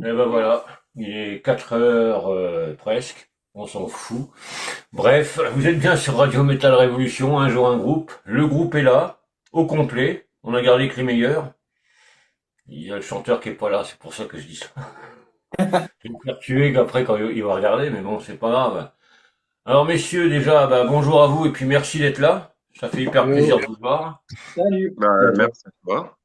Et ben voilà, il est 4 heures presque, on s'en fout. Bref, vous êtes bien sur Radio Metal Révolution, un jour un groupe. Le groupe est là, au complet. On a gardé que les meilleurs. Il y a le chanteur qui est pas là, c'est pour ça que je dis ça. Je vais me faire tuer après quand il va regarder, mais bon, c'est pas grave. Alors messieurs, déjà, bah, bonjour à vous et puis merci d'être là. Ça fait hyper plaisir de Yo, vous voir. Salut. c'est à toi. Merci à toi.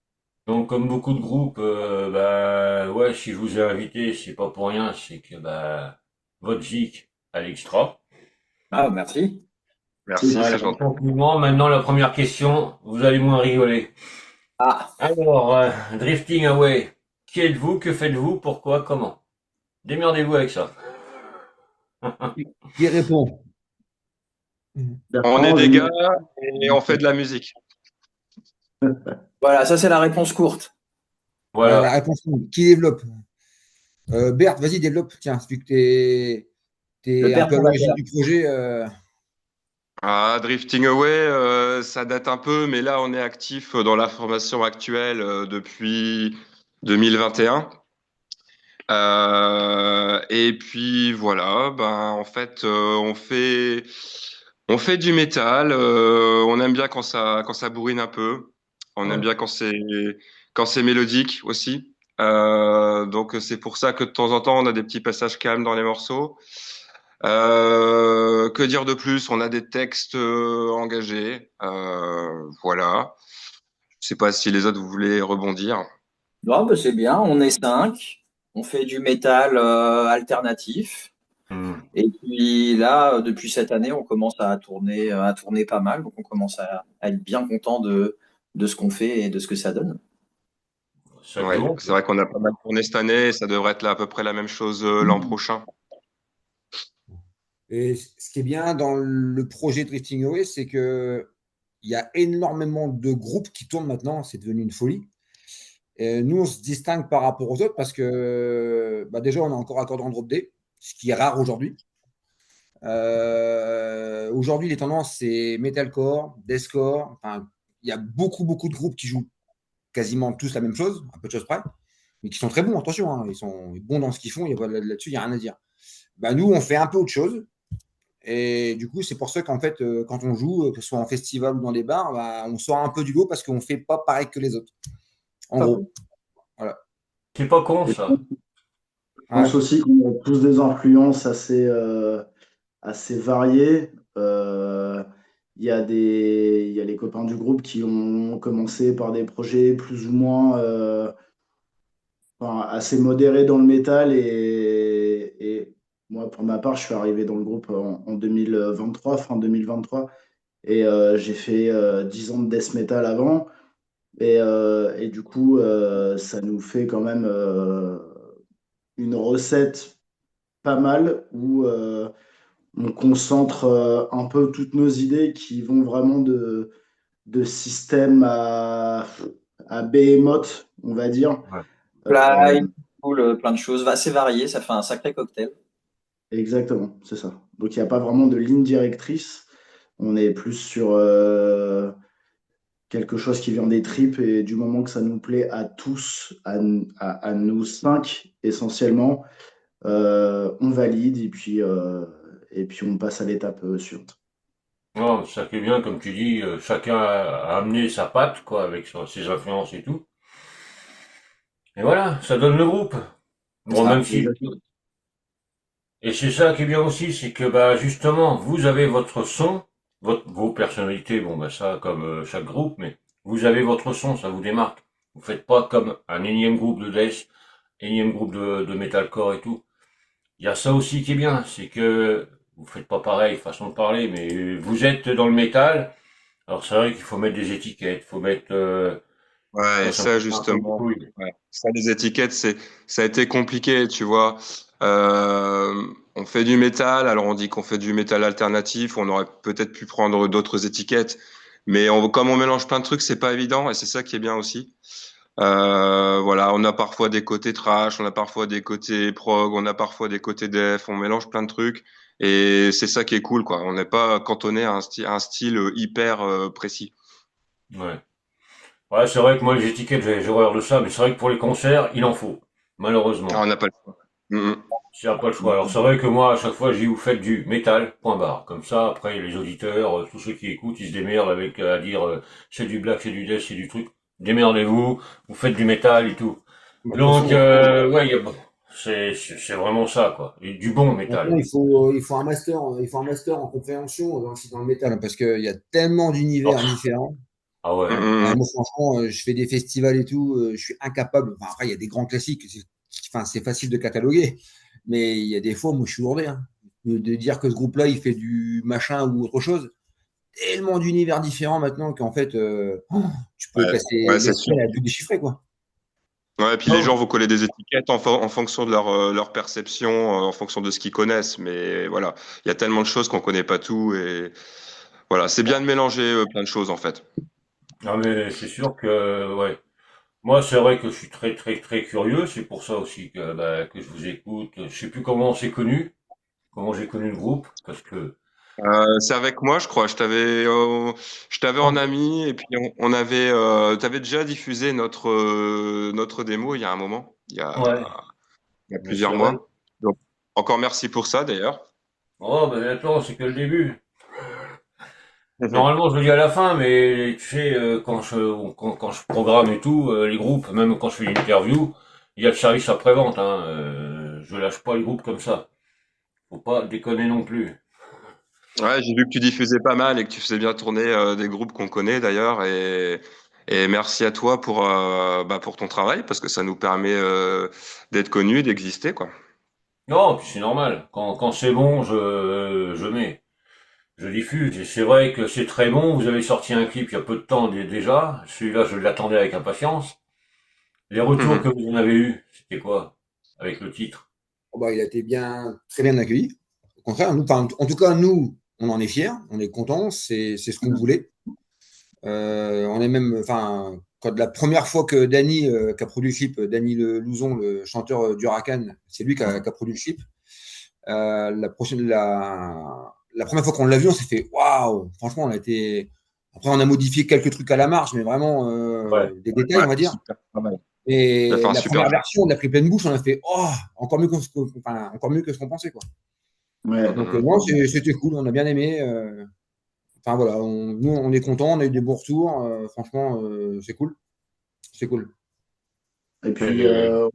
Donc comme beaucoup de groupes, bah ouais, si je vous ai invité, c'est pas pour rien, c'est que bah votre zik à l'extra. Ah, merci. Merci, Voilà, c'est gentil. compliment. Maintenant, la première question, vous allez moins rigoler. Ah, Alors, Drifting Away, qui êtes-vous, que faites-vous, pourquoi, comment? Démerdez-vous avec ça. Qui répond? On est Bertrand, des gars dis-moi. et on fait de la musique. voilà, ça c'est la réponse courte. La Voilà. réponse, qui développe? Berthe, vas-y, développe. Tiens, vu que Le t'es un peu à l'origine perturbateur. du projet. Ah, Drifting Away, ça date un peu, mais là on est actif dans la formation actuelle depuis 2021. Et puis voilà, ben en fait on fait du métal. On aime bien quand ça bourrine un peu. On aime Ouais. bien quand c'est mélodique aussi. Donc c'est pour ça que de temps en temps on a des petits passages calmes dans les morceaux. Que dire de plus? On a des textes engagés. Voilà. Je sais pas si les autres vous voulez rebondir. Non, bah, c'est bien, on est cinq. On fait du métal alternatif. Hmm. Et puis là, depuis cette année, on commence à tourner pas mal. Donc on commence à être bien content de ce qu'on fait et de ce que ça donne. Ça Oui, tourne. c'est vrai qu'on a pas mal tourné cette année et ça devrait être là à peu près la même chose l'an prochain. Et ce qui est bien dans le projet Drifting Away, c'est que il y a énormément de groupes qui tournent maintenant. C'est devenu une folie. Et nous, on se distingue par rapport aux autres parce que bah, déjà, on a encore Accord en drop D, ce qui est rare aujourd'hui. Aujourd'hui, les tendances, c'est metalcore, deathcore. Enfin, il y a beaucoup, beaucoup de groupes qui jouent quasiment tous la même chose, un peu de choses près, mais qui sont très bons, attention, hein, ils sont bons dans ce qu'ils font, là-dessus, il n'y a rien à dire. Bah, nous, on fait un peu autre chose, et du coup, c'est pour ça qu'en fait, quand on joue, que ce soit en festival ou dans des bars, bah, on sort un peu du lot parce qu'on ne fait pas pareil que les autres, en Pas gros. faux. Voilà. C'est pas con, Et ça. je Ouais. pense aussi qu'on a tous des influences assez variées. Il y a les copains du groupe qui ont commencé par des projets plus ou moins enfin, assez modérés dans le métal. Et moi, pour ma part, je suis arrivé dans le groupe en 2023, fin 2023. Et j'ai fait 10 ans de death metal avant. Et du coup, ça nous fait quand même une recette pas mal où on concentre un peu toutes nos idées qui vont vraiment de système à behemoth, on va dire. Ouais. Fly, Euh, cool, plein de choses. Assez varié, ça fait un sacré cocktail. Exactement, c'est ça. Donc il n'y a pas vraiment de ligne directrice. On est plus sur quelque chose qui vient des tripes et du moment que ça nous plaît à tous, à nous cinq essentiellement, on valide et puis on passe à l'étape suivante. Non, ça fait bien, comme tu dis, chacun a amené sa patte, quoi, avec ses influences et tout. Et voilà, ça donne le groupe. C'est Bon, même ça. si, Exactement. et c'est ça qui est bien aussi, c'est que, bah, justement, vous avez votre son, vos personnalités, bon, bah, ça, comme chaque groupe, mais vous avez votre son, ça vous démarque. Vous faites pas comme un énième groupe de death, énième groupe de metalcore et tout. Il y a ça aussi qui est bien, c'est que vous faites pas pareil, façon de parler, mais vous êtes dans le métal. Alors c'est vrai qu'il faut mettre des étiquettes, faut mettre, Ouais, moi ça me ça fait un peu les justement. couilles. Ouais. Ça, les étiquettes, ça a été compliqué, tu vois. On fait du métal, alors on dit qu'on fait du métal alternatif, on aurait peut-être pu prendre d'autres étiquettes, mais comme on mélange plein de trucs, c'est pas évident et c'est ça qui est bien aussi. Voilà, on a parfois des côtés trash, on a parfois des côtés prog, on a parfois des côtés def, on mélange plein de trucs et c'est ça qui est cool, quoi. On n'est pas cantonné à un style hyper précis. Ouais. Ouais, c'est vrai que moi les étiquettes, j'ai horreur de ça, mais c'est vrai que pour les concerts, il en faut. malheureusement. on n'a pas le choix. Mm, mm. C'est pas le choix. Alors c'est vrai que moi, à chaque fois, je dis, vous faites du métal, point barre. Comme ça, après, les auditeurs, tous ceux qui écoutent, ils se démerdent avec à dire, c'est du black, c'est du death, c'est du truc. Démerdez-vous, vous faites du métal et tout. Bah, de toute Donc, façon, ouais, bon, c'est vraiment ça, quoi. Et du bon maintenant, métal. il faut un master, il faut un master en compréhension dans le métal, hein, parce qu'il y a tellement Oh, d'univers différents. ah ouais, Mm, non. mm, Moi, franchement, je fais des festivals et tout, je suis incapable. Enfin, après, il y a des grands classiques, enfin, c'est facile de cataloguer, mais il y a des fois, moi, je suis lourdé, hein, de dire que ce groupe-là, il fait du machin ou autre chose. Tellement d'univers différents maintenant qu'en fait, tu peux ouais, passer ouais, les c'est sûr. semaines à tout déchiffrer, quoi. Ouais, et puis les Non, gens vont coller des étiquettes en fonction de leur perception, en fonction de ce qu'ils connaissent. Mais voilà, il y a tellement de choses qu'on connaît pas tout. Et voilà, c'est bien de mélanger plein de choses en fait. non, mais c'est sûr que, ouais. Moi, c'est vrai que je suis très, très, très curieux. C'est pour ça aussi que, bah, que je vous écoute. Je sais plus comment on s'est connus, comment j'ai connu le groupe, parce que, C'est avec moi, je crois. Je t'avais en oh, ami et puis t'avais déjà diffusé notre démo il y a un moment, ouais, il y a mais c'est plusieurs vrai. mois. Donc, encore merci pour ça d'ailleurs. Oh, ben attends, c'est que le début. Normalement, je le dis à la fin, mais tu sais, quand je programme et tout, les groupes, même quand je fais une interview, il y a le service après-vente, hein. Je lâche pas le groupe comme ça. Faut pas déconner non plus. Ouais, j'ai vu que tu diffusais pas mal et que tu faisais bien tourner des groupes qu'on connaît d'ailleurs. Et merci à toi pour ton travail parce que ça nous permet d'être connus, d'exister, quoi. Non, puis c'est normal. Quand c'est bon, je mets. Je diffuse. Et c'est vrai que c'est très bon. Vous avez sorti un clip il y a peu de temps déjà. Celui-là, je l'attendais avec impatience. Les retours que Mhm. vous en avez eus, c'était quoi? Avec le titre? Oh, bah, il a été très bien accueilli. Au contraire, nous, enfin, en tout cas, nous, on en est fiers, on est contents, c'est ce qu'on voulait. On est même, enfin, quand la première fois que Danny, qui a produit le clip, Danny Louzon, le chanteur d'Huracan, c'est lui qui a produit le clip. La première fois qu'on l'a vu, on s'est fait waouh! Franchement, on a été. Après, on a modifié quelques trucs à la marge, mais vraiment Ouais. des détails, Ouais, on va dire. super travail. Tu as fait Et un la super première job. version, on a pris pleine bouche, on a fait oh, encore mieux que ce qu'on pensait, quoi. Ouais. Donc, Mhm. non, c'était cool, on a bien aimé. Enfin, voilà, nous, on est contents, on a eu des bons retours. Franchement, c'est cool. C'est cool. Et puis, Et,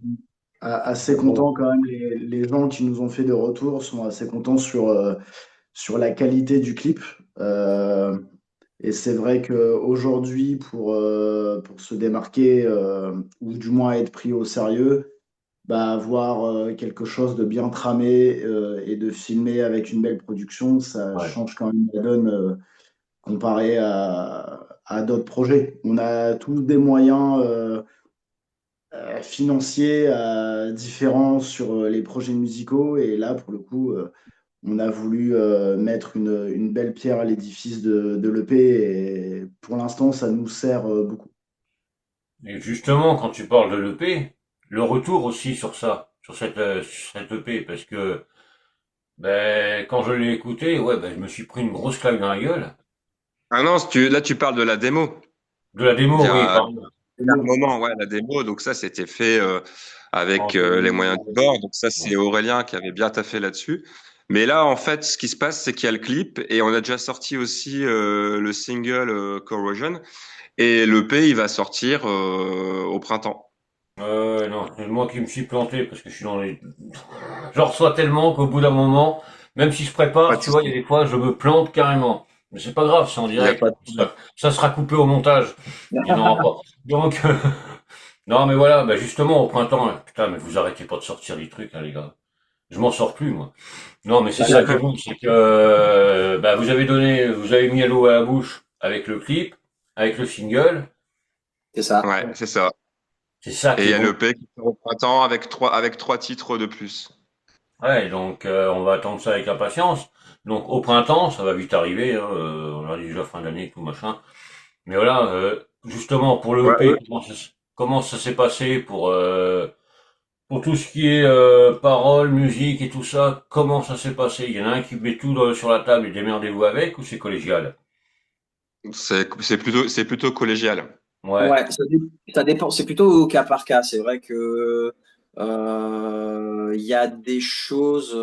assez content quand même, les gens qui nous ont fait des retours sont assez contents sur la qualité du clip. Euh, et c'est vrai qu'aujourd'hui, pour se démarquer, ou du moins être pris au sérieux, bah, avoir quelque chose de bien tramé et de filmé avec une belle production, ça ouais. change quand même la donne comparé à d'autres projets. On a tous des moyens financiers différents sur les projets musicaux et là, pour le coup, on a voulu mettre une belle pierre à l'édifice de l'EP et pour l'instant, ça nous sert beaucoup. Et justement, quand tu parles de l'EP, le retour aussi sur ça, sur cette EP, parce que ben, quand je l'ai écouté, ouais, ben, je me suis pris une grosse claque dans la gueule. Ah non, là tu parles de la démo. De la Il y démo, oui, a, pardon. il y a un moment, ouais, la démo. Donc ça, c'était fait avec les moyens du bord. Donc ça, c'est Aurélien qui avait bien taffé là-dessus. Mais là, en fait, ce qui se passe, c'est qu'il y a le clip et on a déjà sorti aussi le single Corrosion. Et l'EP, il va sortir au printemps. Non, c'est moi qui me suis planté parce que je suis dans les. J'en reçois tellement qu'au bout d'un moment, même si je Pas prépare, de tu vois, il y a souci. des fois, je me plante carrément. Mais c'est pas grave, c'est en Il n'y a direct. pas de problème. Ça sera coupé au montage. Il n'y en aura pas. Donc, non, mais voilà, bah justement, au printemps, putain, mais vous arrêtez pas de sortir des trucs, hein, les gars. Je m'en sors plus, moi. Non, mais c'est Bah, ça qui est bon, c'est que bah, vous avez mis à l'eau à la bouche avec le clip, avec le single. C'est ça. Ouais, c'est ça. C'est ça Et il qui est y a bon. l'EP qui sort au printemps avec trois titres de plus. Ouais, donc on va attendre ça avec impatience. Donc au printemps, ça va vite arriver, hein, on a déjà fin d'année, tout machin. Mais voilà, justement pour le Ouais, EP, comment ça s'est passé pour tout ce qui est paroles, musique et tout ça, comment ça s'est passé? Il y en a un qui met tout sur la table et démerdez-vous avec ou c'est collégial? c'est plutôt collégial. Ouais, Ouais, ça dépend. C'est plutôt au cas par cas. C'est vrai que Il y a des choses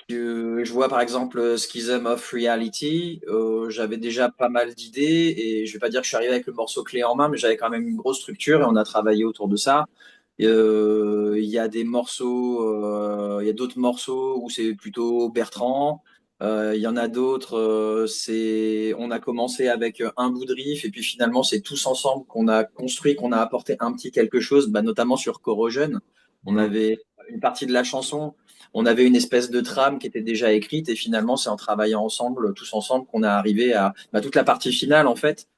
que je vois, par exemple, Schism of Reality. J'avais déjà pas mal d'idées et je vais pas dire que je suis arrivé avec le morceau clé en main, mais j'avais quand même une grosse structure et on a travaillé autour de ça. Il y a des morceaux, il y a d'autres morceaux où c'est plutôt Bertrand. Il y en a d'autres, on a commencé avec un bout de riff et puis finalement c'est tous ensemble qu'on a construit, qu'on a apporté un petit quelque chose, bah, notamment sur Corrosion. On Mm. avait une partie de la chanson, on avait une espèce de trame qui était déjà écrite et finalement c'est en travaillant ensemble, tous ensemble, qu'on a arrivé à bah, toute la partie finale en fait.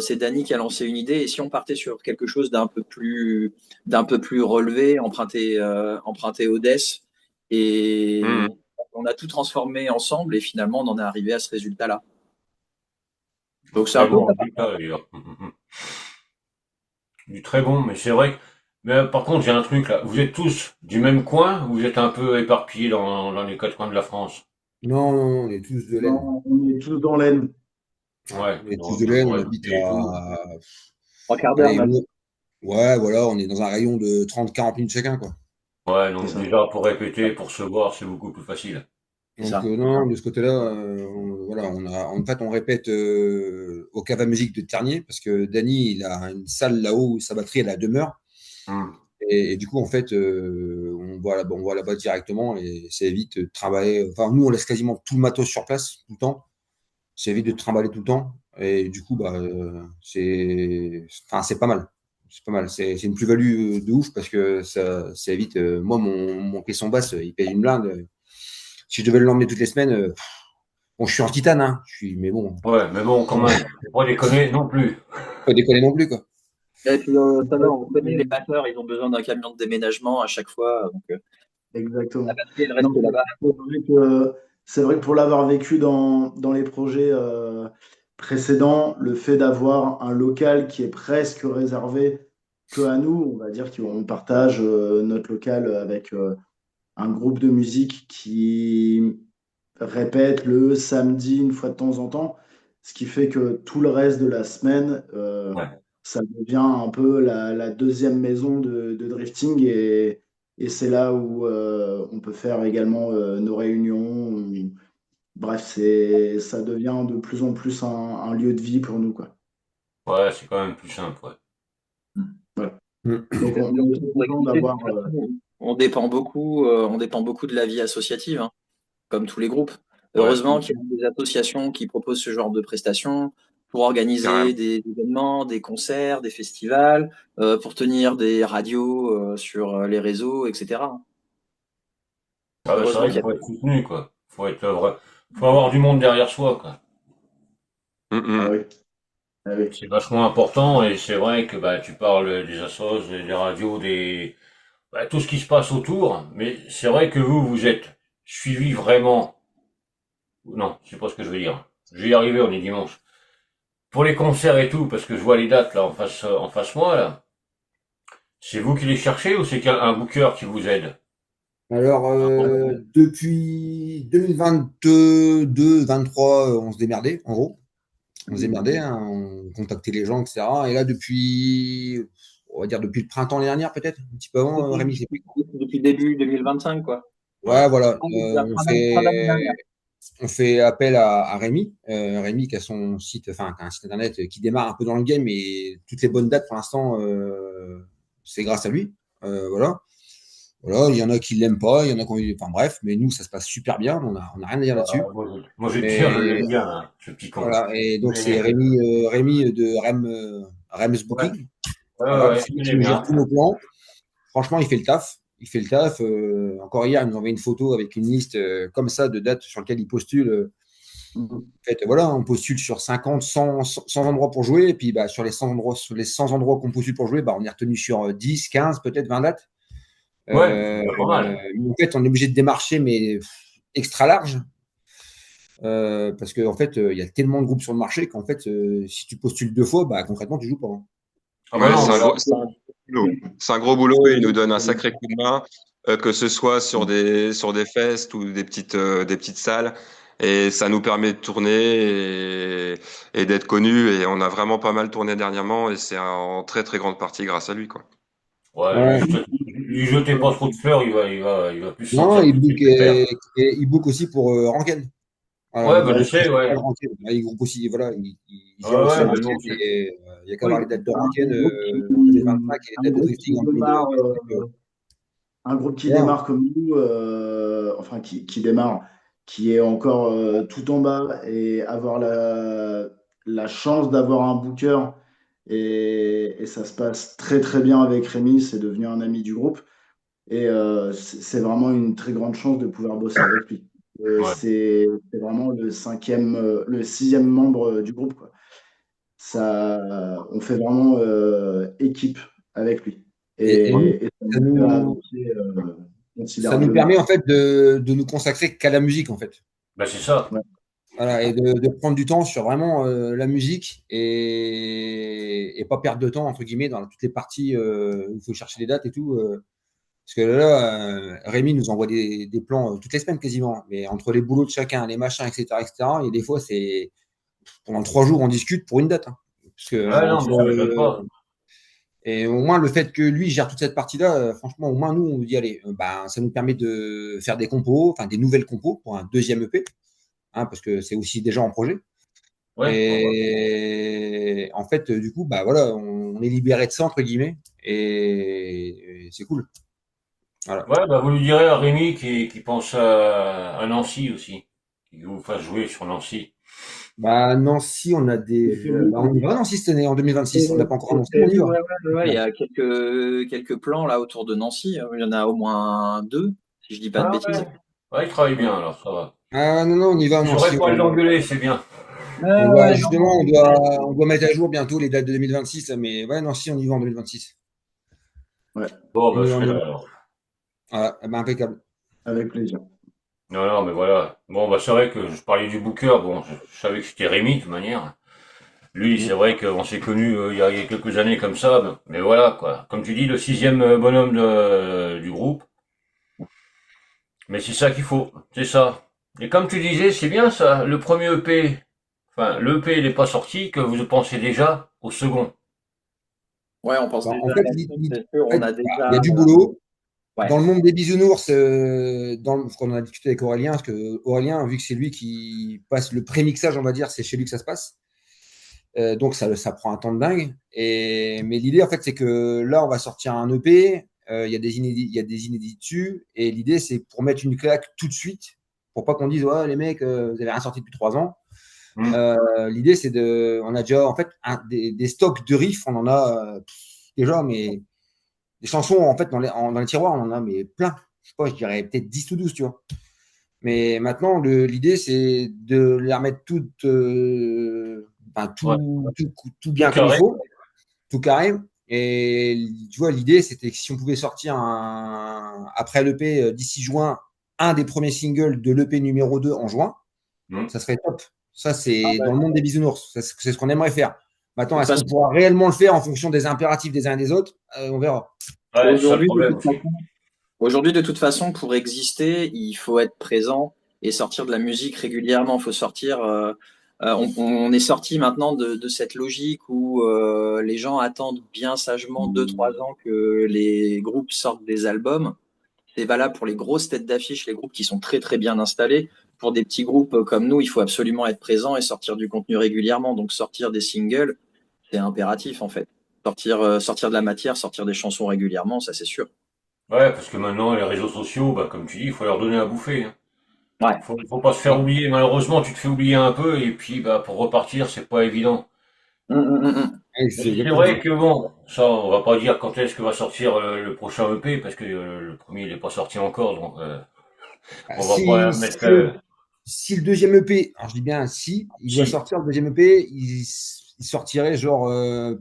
C'est Danny qui a lancé une idée et si on partait sur quelque chose d'un peu plus relevé, emprunté au death. Et Mhm. on a tout transformé ensemble et finalement on en est arrivé à ce résultat-là. Un Donc c'est un très peu bon ça. résultat d'ailleurs. Du très bon, mais c'est vrai que. Mais par contre, j'ai un truc là. Vous êtes tous du même coin ou vous êtes un peu éparpillés dans les quatre coins de la France? Non, non, non, on est tous de laine. Non, on est tous dans l'aine. Ouais, Ouais, on est tous donc de vous laine, vous on habite réputez et tout. à. Trois quarts d'heure Allez, même. ouais, voilà, on est dans un rayon de 30-40 minutes chacun, quoi. Ouais, C'est donc ça. déjà pour répéter, pour se voir, c'est beaucoup plus facile. C'est Donc, ça. non, de ce côté-là, voilà, en fait, on répète au Cava Musique de Ternier, parce que Danny, il a une salle là-haut où sa batterie, elle a demeure. Hmm. Et du coup, en fait, on voit là-bas directement et ça évite de travailler. Enfin, nous, on laisse quasiment tout le matos sur place, tout le temps. Ça évite de trimballer tout le temps. Et du coup, bah, enfin, c'est pas mal. C'est pas mal. C'est une plus-value de ouf parce que ça évite. Moi, mon caisson basse, il paye une blinde. Si je devais l'emmener toutes les semaines, bon, je suis en titane, hein. Mais bon, Ouais, mais bon, quand même, faut pas déconner non plus. pas déconner non plus, quoi. Et puis ça va, on connaît les batteurs, ils ont besoin d'un camion de déménagement à chaque fois. Donc la Exactement. batterie, elle Non, reste là-bas. c'est vrai que pour l'avoir vécu dans les projets précédents, le fait d'avoir un local qui est presque réservé que à nous, on va dire qu'on partage notre local avec un groupe de musique qui répète le samedi une fois de temps en temps, ce qui fait que tout le reste de la semaine, Ouais. ça devient un peu la deuxième maison de drifting et c'est là où on peut faire également nos réunions. Bref, ça devient de plus en plus un lieu de vie pour nous, quoi. Ouais, c'est quand même plus simple, ouais. Voilà. Mm. Donc Et on est aussi, très pour content expliquer, de d'avoir. toute façon, on dépend beaucoup de la vie associative, hein, comme tous les groupes. Ouais. Heureusement qu'il y a des associations qui proposent ce genre de prestations pour organiser Carrément. des événements, des concerts, des festivals, pour tenir des radios sur les réseaux, etc. Ah ouais, c'est Heureusement vrai qu'il qu'il y a. faut être soutenu, quoi. Faut avoir du monde derrière soi, quoi. Ah Mhm. oui, ah oui. C'est vachement important et c'est vrai que bah tu parles des assos, des radios, tout ce qui se passe autour, mais c'est vrai que vous êtes suivi vraiment. Non, c'est pas ce que je veux dire. Je vais y arriver, on est dimanche. Pour les concerts et tout, parce que je vois les dates là en face moi là. C'est vous qui les cherchez ou c'est un booker qui vous aide? Alors, depuis 2022-2023, on se démerdait, en gros. On se démerdait, hein, on contactait les gens, etc. Et là, on va dire depuis le printemps l'année dernière, peut-être, un petit peu avant, Depuis, Rémi, c'est plus. depuis début 2025, quoi. Ouais. Ouais, voilà. Fin d'année dernière. On fait appel à Rémi. Rémi qui a son site, enfin, qui a un site internet qui démarre un peu dans le game et toutes les bonnes dates pour l'instant, c'est grâce à lui. Voilà. Voilà, il y en a qui l'aiment pas, il y en a qui ont eu. Enfin bref, mais nous, ça se passe super bien, on a rien à dire là-dessus. Moi, je vais te dire, je Et l'aime bien, hein, ce petit con. voilà, et donc c'est Mais, Rémi de Rems ouais, Booking. ouais, Voilà, ouais, c'est lui je qui l'aime nous gère bien. tous nos plans. Franchement, il fait le taf. Il fait le taf. Encore hier, il nous envoie une photo avec une liste comme ça de dates sur lesquelles il postule. En fait, voilà, on postule sur 50, 100 endroits pour jouer. Et puis, bah, sur les 100 endroits qu'on postule pour jouer, bah, on est retenu sur 10, 15, peut-être 20 dates. Ouais, c'est Euh, déjà pas mal. en fait, on est obligé de démarcher, mais extra large. Parce qu'en fait, il y a tellement de groupes sur le marché qu'en fait, si tu postules deux fois, bah, concrètement, tu joues pas, hein. Ah bah Ouais, non, mais alors, c'est un gros boulot et il nous donne un sacré coup de main, que ce soit sur des festes ou des petites salles. Et ça nous permet de tourner et d'être connus. Et on a vraiment pas mal tourné dernièrement et c'est en très très grande partie grâce à lui, quoi. Ouais, Ouais. lui jetez pas trop de fleurs, il va plus se Non, sentir tout de suite pépère. il book aussi pour Ranken. Voilà, Ouais, le bah, je groupe sais, principal ouais. Ranken. Ouais, il groupe aussi, voilà, il Ouais, gère aussi ouais, bah, Ranken. non, c'est, Et il n'y a qu'à Oui, voir les dates de c'est Ranken groupe en 2025 et les un dates de groupe qui drifting en démarre, 2025. un groupe qui Voilà. démarre comme nous, enfin qui démarre, qui est encore tout en bas et avoir la chance d'avoir un booker et ça se passe très très bien avec Rémi, c'est devenu un ami du groupe et c'est vraiment une très grande chance de pouvoir bosser avec lui. ouais. C'est vraiment le sixième membre du groupe, quoi. On fait vraiment équipe avec lui. Et nous, Et ça ça nous fait nous, avancer ça nous considérablement. permet en fait de nous consacrer qu'à la musique en fait. Bah, c'est ça. Ouais. Voilà, et de prendre du temps sur vraiment la musique et pas perdre de temps entre guillemets dans toutes les parties où il faut chercher les dates et tout. Parce que là, Rémi nous envoie des plans toutes les semaines quasiment, mais entre les boulots de chacun, les machins, etc., etc., et des fois c'est pendant 3 jours on discute pour une date. Hein. Parce que Ouais, non, mais entre ça m'étonne pas. et au moins le fait que lui gère toute cette partie-là, franchement, au moins nous on nous dit allez, ben ça nous permet de faire des compos, enfin des nouvelles compos pour un deuxième EP, hein, parce que c'est aussi déjà en projet. Ouais, ouais, ouais. Et en fait, du coup, bah voilà, on est libéré de ça entre guillemets, et c'est cool. Voilà. Ouais, bah, vous lui direz à Rémi qui pense à Nancy aussi. Qu'il vous fasse jouer sur Nancy. Bah Nancy, on a C'est des, prévu. bah, on y va Nancy cette année en 2026. On n'a pas encore C'est annoncé, mais on y prévu, va. ouais, ouais, ouais. Il y a quelques plans là autour de Nancy. Il y en a au moins deux, si je dis pas de Ah bêtises. ouais. Ouais, il travaille Ouais, bien, alors ça va. Ah non non, on y va Vous Nancy. n'aurez pas à l'engueuler, c'est bien. non, Justement, non, ouais. on doit mettre à jour bientôt les dates de 2026, là, mais ouais Nancy, on y va en 2026. Ouais, Bon, bah, On y je va, on serai y là va. alors. Voilà, eh ben, impeccable. avec plaisir. Non, non, mais voilà. Bon, bah, c'est vrai que je parlais du Booker. Bon, je savais que c'était Rémi, de toute manière. Lui, Mm. c'est vrai qu'on s'est connus il y a quelques années comme ça. Mais voilà, quoi. Comme tu dis, le sixième bonhomme du groupe. Mais c'est ça qu'il faut. C'est ça. Et comme tu disais, c'est bien ça. Le premier EP, enfin, le EP, il n'est pas sorti, que vous pensez déjà au second. Ouais, on pense Bah, déjà en à fait, la suite, c'est sûr. en On fait, a bah, il y déjà. a du boulot. Ouais. Dans le monde des bisounours, parce qu'on en a discuté avec Aurélien, parce que Aurélien, vu que c'est lui qui passe le pré-mixage, on va dire, c'est chez lui que ça se passe. Donc ça prend un temps de dingue. Mais l'idée, en fait, c'est que là, on va sortir un EP. Il y a des inédits dessus. Et l'idée, c'est pour mettre une claque tout de suite, pour pas qu'on dise, ouais, les mecs, vous avez rien sorti depuis 3 ans. Hmm. L'idée, c'est on a déjà, en fait, des stocks de riffs, on en a déjà, mais des chansons, en fait, dans les tiroirs, on en a mais plein. Je sais pas, je dirais peut-être 10 ou 12, tu vois. Mais maintenant, l'idée, c'est de les remettre toutes, enfin, Ouais. tout Tout bien comme il carré. faut, tout carré. Et tu vois, l'idée, c'était que si on pouvait sortir après l'EP d'ici juin, un des premiers singles de l'EP numéro 2 en juin, Hmm. ça serait top. Ça, Ah c'est ouais. dans le monde des bisounours. C'est ce qu'on aimerait faire. De Maintenant, toute est-ce qu'on façon, pourra réellement le faire en fonction des impératifs des uns et des autres? On verra. Ouais, c'est ça le aujourd'hui, de problème toute aussi. façon, aujourd'hui, de toute façon, pour exister, il faut être présent et sortir de la musique régulièrement. Il faut sortir. On est sorti maintenant de cette logique où les gens attendent bien sagement 2, 3 ans que les groupes sortent des albums. C'est valable pour les grosses têtes d'affiche, les groupes qui sont très très bien installés. Pour des petits groupes comme nous, il faut absolument être présent et sortir du contenu régulièrement. Donc sortir des singles, c'est impératif en fait. Sortir de la matière, sortir des chansons régulièrement, ça c'est sûr. Ouais, parce que maintenant, les réseaux sociaux, bah, comme tu dis, il faut leur donner à bouffer, hein. Ouais. Faut pas se faire oublier. Malheureusement, tu te fais oublier un peu, et puis, bah, pour repartir, c'est pas évident. Ouais, Mais c'est c'est exactement ça. vrai que bon, ça, on va pas dire quand est-ce que va sortir le prochain EP, parce que le premier, il est pas sorti encore, donc, Ah, on va pas mettre, si le deuxième EP, alors je dis bien si, il doit si. sortir le deuxième EP, il sortirait genre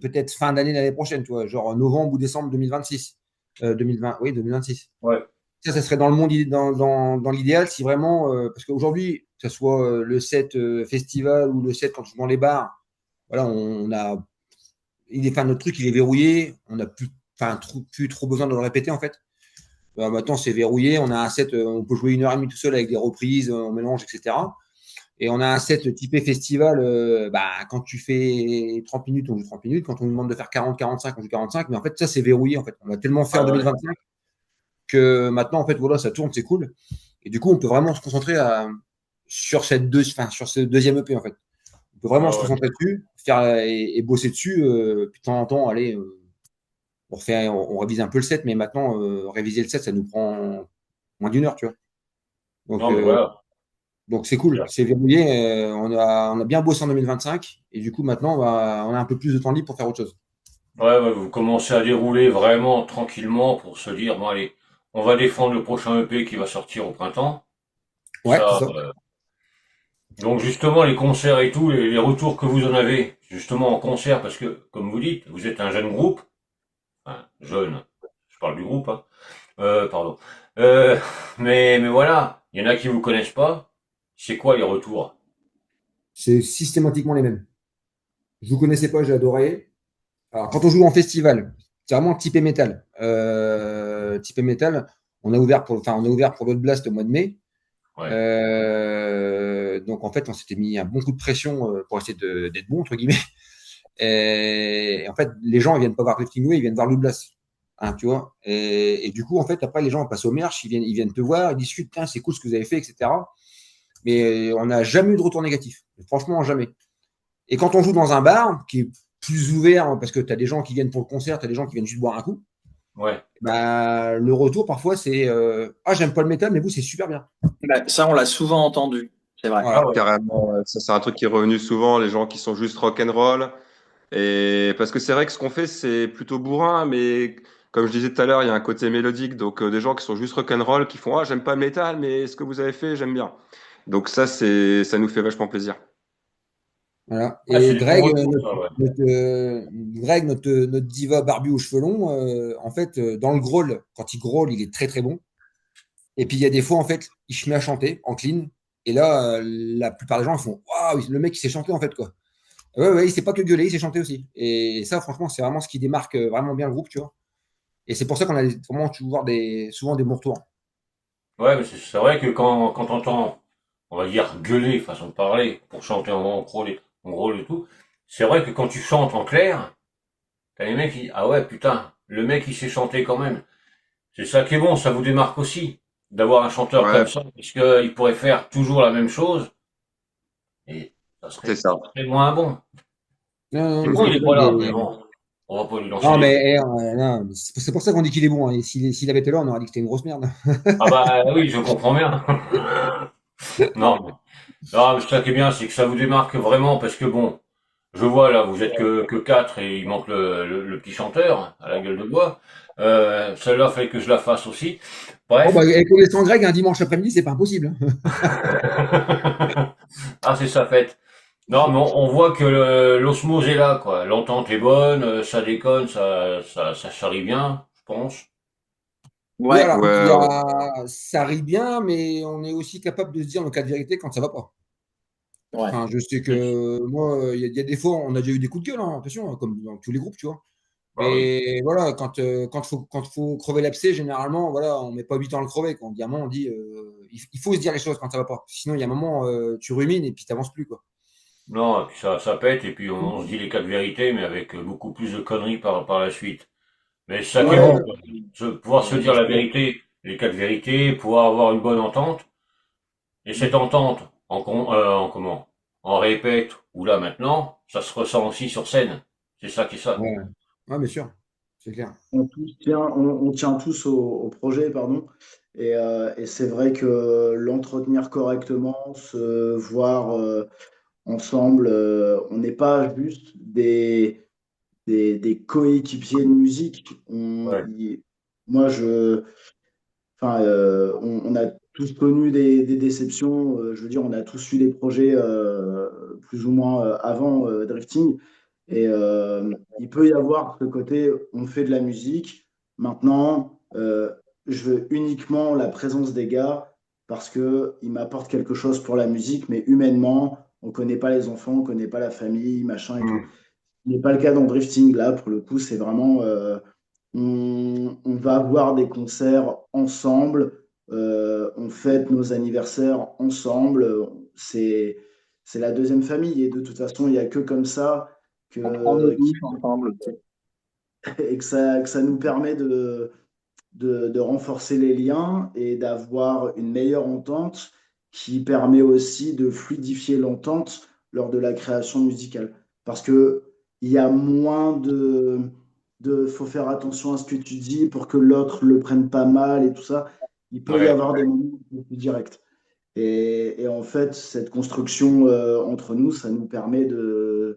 peut-être fin d'année l'année prochaine, tu vois, genre novembre ou décembre 2026. 2020, oui, 2026. Ouais. Ça serait dans le monde, dans l'idéal, si vraiment, parce qu'aujourd'hui, que ce soit le set festival ou le set quand tu vas dans les bars, voilà, enfin, notre truc, il est verrouillé, on n'a plus, enfin, plus trop besoin de le répéter en fait. Maintenant, c'est verrouillé. On a un set, on peut jouer 1 heure et demie tout seul avec des reprises, on mélange, etc. Et on a un set typé festival. Quand tu fais 30 minutes, on joue 30 minutes. Quand on nous demande de faire 40-45, on joue 45. Mais en fait, ça, c'est verrouillé. En fait, on a tellement fait Ouais, en ouais. 2025 que maintenant, en fait, voilà, ça tourne, c'est cool. Et du coup, on peut vraiment se concentrer sur sur ce deuxième EP, en fait. On peut vraiment Ouais, se ouais. concentrer dessus, et bosser dessus. Puis de temps en temps, allez, on révise un peu le set, mais maintenant, réviser le set, ça nous prend moins d'une heure, tu vois. Donc, Non, mais voilà. donc c'est cool, c'est verrouillé. On a bien bossé en 2025 et du coup maintenant on a un peu plus de temps libre pour faire autre chose. Ouais, ouais, vous commencez à dérouler vraiment tranquillement pour se dire, bon, allez, on va défendre le prochain EP qui va sortir au printemps. Ouais, c'est Ça, ça. donc justement, les concerts et tout, les retours que vous en avez, justement en concert, parce que, comme vous dites, vous êtes un jeune groupe, enfin, jeune, je parle du groupe, hein, pardon. Euh, mais voilà, il y en a qui vous connaissent pas. C'est quoi les retours? C'est systématiquement les mêmes. Je vous connaissais pas, j'ai adoré. Alors quand on joue en festival, c'est vraiment typé métal. Typé métal, on a ouvert pour l'autre Blast au mois de mai. Ouais. Donc en fait, on s'était mis un bon coup de pression pour essayer d'être bon entre guillemets. Et en fait, les gens, ils viennent pas voir Drifting Way, ils viennent voir Blast. Hein, tu vois. Et du coup, en fait, après, les gens passent au merch, ils viennent te voir, ils discutent, tiens, c'est cool ce que vous avez fait, etc. Mais on n'a jamais eu de retour négatif. Franchement, jamais. Et quand on joue dans un bar qui est plus ouvert, parce que tu as des gens qui viennent pour le concert, tu as des gens qui viennent juste boire un coup, Ouais. bah, le retour parfois c'est ah, j'aime pas le métal, mais vous, c'est super bien. Bah, ça, on l'a souvent entendu, c'est vrai. Ah Voilà. ouais. Carrément, ça c'est un truc qui est revenu souvent, les gens qui sont juste rock and roll. Et parce que c'est vrai que ce qu'on fait, c'est plutôt bourrin, mais comme je disais tout à l'heure, il y a un côté mélodique. Donc des gens qui sont juste rock and roll, qui font ah j'aime pas le métal, mais ce que vous avez fait, j'aime bien. Donc ça nous fait vachement plaisir. Voilà. Ah, c'est Et des bons Greg, retours, ça, ouais. notre diva barbu aux cheveux longs, en fait, dans le growl, quand il growl, il est très très bon. Et puis il y a des fois, en fait, il se met à chanter en clean. Et là, la plupart des gens ils font waouh, le mec il sait chanter en fait quoi. Ouais, ouais, il sait pas que gueuler, il sait chanter aussi. Et ça, franchement, c'est vraiment ce qui démarque vraiment bien le groupe, tu vois. Et c'est pour ça qu'on a vraiment souvent des bons retours. Ouais, mais c'est vrai que quand t'entends, on va dire, gueuler, façon de parler, pour chanter en gros et tout, c'est vrai que quand tu chantes en clair, t'as les mecs qui disent, ah ouais, putain, le mec il sait chanter quand même. C'est ça qui est bon, ça vous démarque aussi, d'avoir un chanteur Ouais, comme ça, parce que il pourrait faire toujours la même chose, et c'est ça. ça serait moins bon. Non, non, C'est mais bon, c'est il est Greg. pas là, mais bon, on va pas lui lancer Non, des fleurs. mais non, mais c'est pour ça qu'on dit qu'il est bon. Hein. Et s'il avait été là, on aurait dit que c'était une grosse merde. Ah bah oui, je comprends bien. Non, non, mais ça qui est bien, c'est que ça vous démarque vraiment, parce que bon, je vois là, vous êtes que quatre et il manque le petit chanteur à la gueule de bois. Celle-là fait que je la fasse aussi. Bon, Bref. bah, avec les 100 Greg, un dimanche après-midi, c'est pas impossible. Ah, c'est ça fait. Non, mais on voit que l'osmose est là, quoi. L'entente est bonne, ça déconne, ça charrie bien, je pense. Oui, Ouais, alors, Ouais, ouais. ça rit bien, mais on est aussi capable de se dire nos cas de vérité quand ça va pas. ouais. Enfin, je sais que moi, il y a des fois, on a déjà eu des coups de gueule, hein, attention, hein, comme dans tous les groupes, tu vois. Bah oui. Mais voilà, quand faut crever l'abcès, généralement, voilà, on met pas 8 ans à le crever. Quand il y a un moment, on dit, il faut se dire les choses quand ça va pas. Sinon, il y a un moment, tu rumines et puis t'avances plus, quoi. Non, et puis ça pète, et puis on se dit les cas de vérité, mais avec beaucoup plus de conneries par la suite. Mais c'est ça qui est Ouais, bon, quoi. Pouvoir se dire la Exactement. vérité, les cas de vérité, pouvoir avoir une bonne entente. Et cette entente, en comment? En répète, ou là maintenant, ça se ressent aussi sur scène. C'est ça qui est ça. ouais, ouais, bien sûr, c'est clair. On tient tous au projet, pardon. Et c'est vrai que l'entretenir correctement, se voir ensemble, on n'est pas juste des coéquipiers de musique. Ouais. Moi, on a tous connu des déceptions. Je veux dire, on a tous eu des projets plus ou moins avant Drifting. Et il peut y avoir ce côté, on fait de la musique. Maintenant, je veux uniquement la présence des gars parce qu'ils m'apportent quelque chose pour la musique, mais humainement, on ne connaît pas les enfants, on ne connaît pas la famille, machin et tout. Hmm. Ce n'est pas le cas dans Drifting. Là, pour le coup, c'est vraiment, on va avoir des concerts ensemble, on fête nos anniversaires ensemble. C'est c'est la deuxième famille. Et de toute façon, il n'y a que comme ça On prend nos que, douches ensemble. et que ça nous permet de renforcer les liens et d'avoir une meilleure entente qui permet aussi de fluidifier l'entente lors de la création musicale. Parce que il y a moins faut faire attention à ce que tu dis pour que l'autre le prenne pas mal et tout ça. Il peut y Ouais. avoir des moments plus directs. Et en fait, cette construction entre nous, ça nous permet que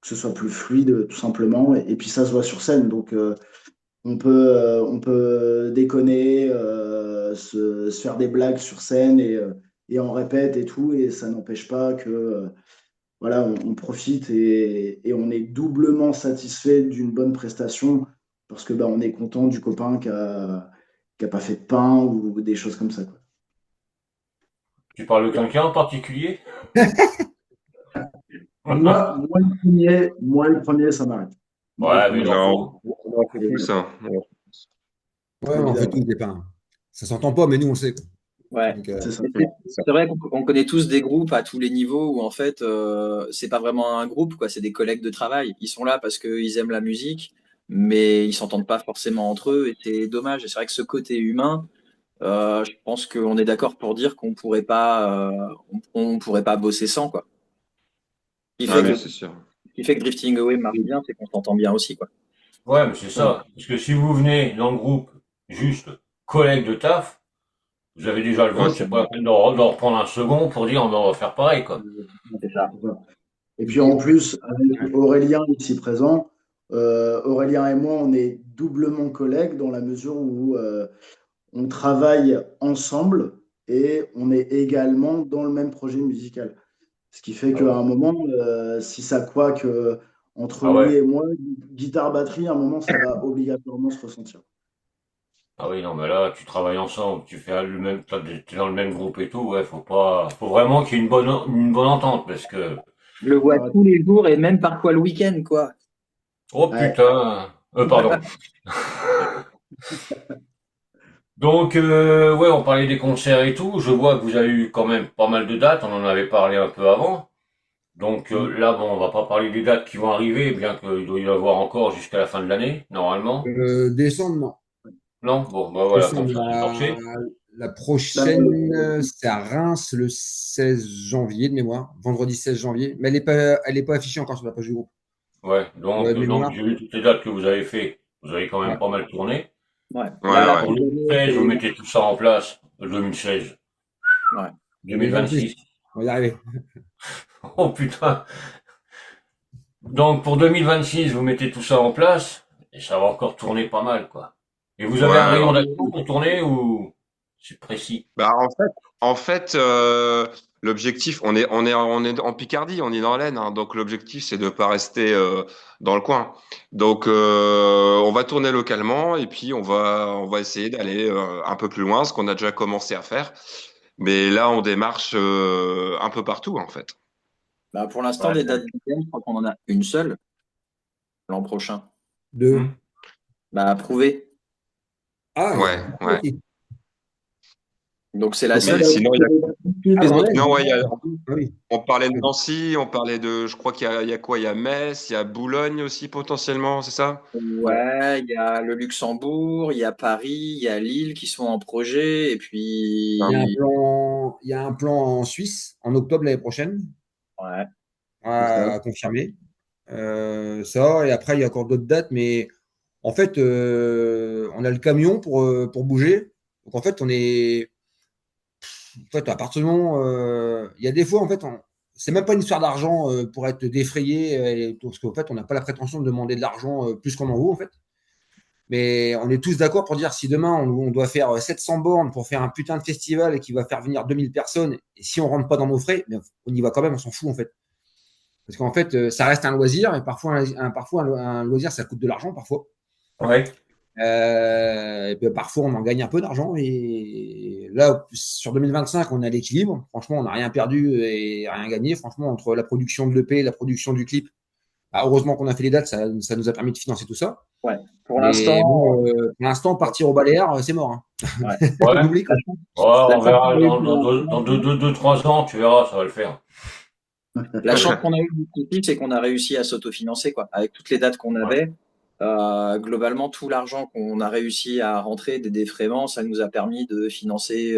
ce soit plus fluide, tout simplement. Et puis ça se voit sur scène. Donc, on peut déconner, se faire des blagues sur scène et on répète et tout. Et ça n'empêche pas que voilà, on profite et on est doublement satisfait d'une bonne prestation parce que bah, on est content du copain qui a pas fait de pain ou des choses comme ça, quoi. Tu parles de quelqu'un en particulier? Moi, le premier, ça m'arrête. Moi, le Ouais, mais il premier. en Non, faut. on en fait tous, hein. Ouais, on fait Évidemment. tous des pains. Ça s'entend pas, mais nous, on le sait, quoi. Ouais. Donc, C'est ça. Mais c'est vrai qu'on connaît tous des groupes à tous les niveaux où en fait c'est pas vraiment un groupe quoi, c'est des collègues de travail. Ils sont là parce qu'ils aiment la musique, mais ils s'entendent pas forcément entre eux et c'est dommage. Et c'est vrai que ce côté humain, je pense qu'on est d'accord pour dire qu'on pourrait pas bosser sans quoi. Ce qui Ah fait oui, que, c'est sûr. ce qui fait que Drifting Away marche bien, c'est qu'on s'entend bien aussi quoi. Ouais, mais c'est ça. Parce que si vous venez dans le groupe juste collègue de taf, vous avez déjà le Ouais, vôtre, c'est pas la peine de reprendre un second pour dire on va faire pareil, quoi. C'est ça. Et et puis puis, en plus, avec Aurélien ici présent, Aurélien et moi, on est doublement collègues dans la mesure où on travaille ensemble et on est également dans le même projet musical. Ce qui fait Ah qu'à ouais. un moment, si ça couac entre Ah lui ouais. et moi, guitare-batterie, à un moment, ça va obligatoirement se ressentir. Ah oui, non, mais là, tu travailles ensemble, tu fais le même, t'es dans le même groupe et tout, ouais, faut vraiment qu'il y ait une bonne entente, parce que, Je le vois Ah, tous les jours et même parfois le week-end quoi. oh ouais, putain, pardon. Donc, ouais, on parlait des concerts et tout, je vois que vous avez eu quand même pas mal de dates, on en avait parlé un peu avant. Donc là, bon, on va pas parler des dates qui vont arriver, bien qu'il doit y avoir encore jusqu'à la fin de l'année, normalement. décembre, non. Non? Bon, bah voilà, comme Décembre, ça c'est torché. la la- prochaine, c'est à Reims le 16 janvier de mémoire, vendredi 16 janvier, mais elle est pas affichée encore sur la page du groupe. Ouais, Ouais, de donc mémoire. j'ai vu toutes les dates que vous avez fait. Vous avez quand même Ouais. pas mal tourné. Ouais. ouais, Là, la ouais. Pour fin d'année, 2016, vous c'est mettez tout ça en place. 2016, ouais. 2026, 2026. on va y arriver. Oh putain. Donc pour 2026, vous mettez tout ça en place et ça va encore tourner pas mal, quoi. Et vous avez un Ouais, rayon ouais. d'action pour tourner ou c'est précis? Bah, en fait, l'objectif, on est en Picardie, on est dans l'Aisne, hein, donc l'objectif, c'est de pas rester dans le coin. Donc, on va tourner localement et puis on va essayer d'aller un peu plus loin, ce qu'on a déjà commencé à faire. Mais là, on démarche un peu partout, en fait. Bah, pour l'instant, Ouais. des dates week-end, je crois qu'on en a une seule l'an prochain. Deux. Hmm. Bah, approuvé. Ah, il y a Ouais, ouais. aussi. Donc c'est la Pourquoi Mais seule. t'as sinon, Ah, Les dans autres, l'Aisne. non, ouais, Ah oui. on parlait de Nancy, on parlait de, je crois il y a quoi? Il y a Metz, il y a Boulogne aussi potentiellement, c'est ça? ouais, il y a le Luxembourg, il y a Paris, il y a Lille qui sont en projet. Et Il y a un puis, plan, il y a un plan en Suisse en octobre l'année prochaine ouais. à confirmer. Ça, et après, il y a encore d'autres dates, mais en fait, on a le camion pour bouger. Donc, en fait, en fait, à partir du moment, il y a des fois, en fait, c'est même pas une histoire d'argent pour être défrayé, parce qu'en fait, on n'a pas la prétention de demander de l'argent plus qu'on en vaut, en fait. Mais on est tous d'accord pour dire si demain on doit faire 700 bornes pour faire un putain de festival et qui va faire venir 2000 personnes, et si on rentre pas dans nos frais, mais on y va quand même, on s'en fout en fait. Parce qu'en fait, ça reste un loisir et parfois un loisir ça coûte de l'argent parfois. Ouais. Et puis, parfois on en gagne un peu d'argent et là sur 2025 on est à l'équilibre. Franchement, on n'a rien perdu et rien gagné. Franchement, entre la production de l'EP et la production du clip, bah, heureusement qu'on a fait les dates, ça nous a permis de financer tout ça. Ouais. Pour Mais l'instant, bon, pour l'instant, partir au Baléares, c'est mort, hein. ouais. Ouais. On oublie, quoi. Ouais, La on chance verra qu'on a eu dans pour deux, l'instant, 3 ans, tu verras, ça va le faire. La chance qu'on a eue ici, c'est qu'on a réussi à s'autofinancer, quoi. Avec toutes les dates qu'on Ouais. avait, globalement, tout l'argent qu'on a réussi à rentrer des défraiements, ça nous a permis de financer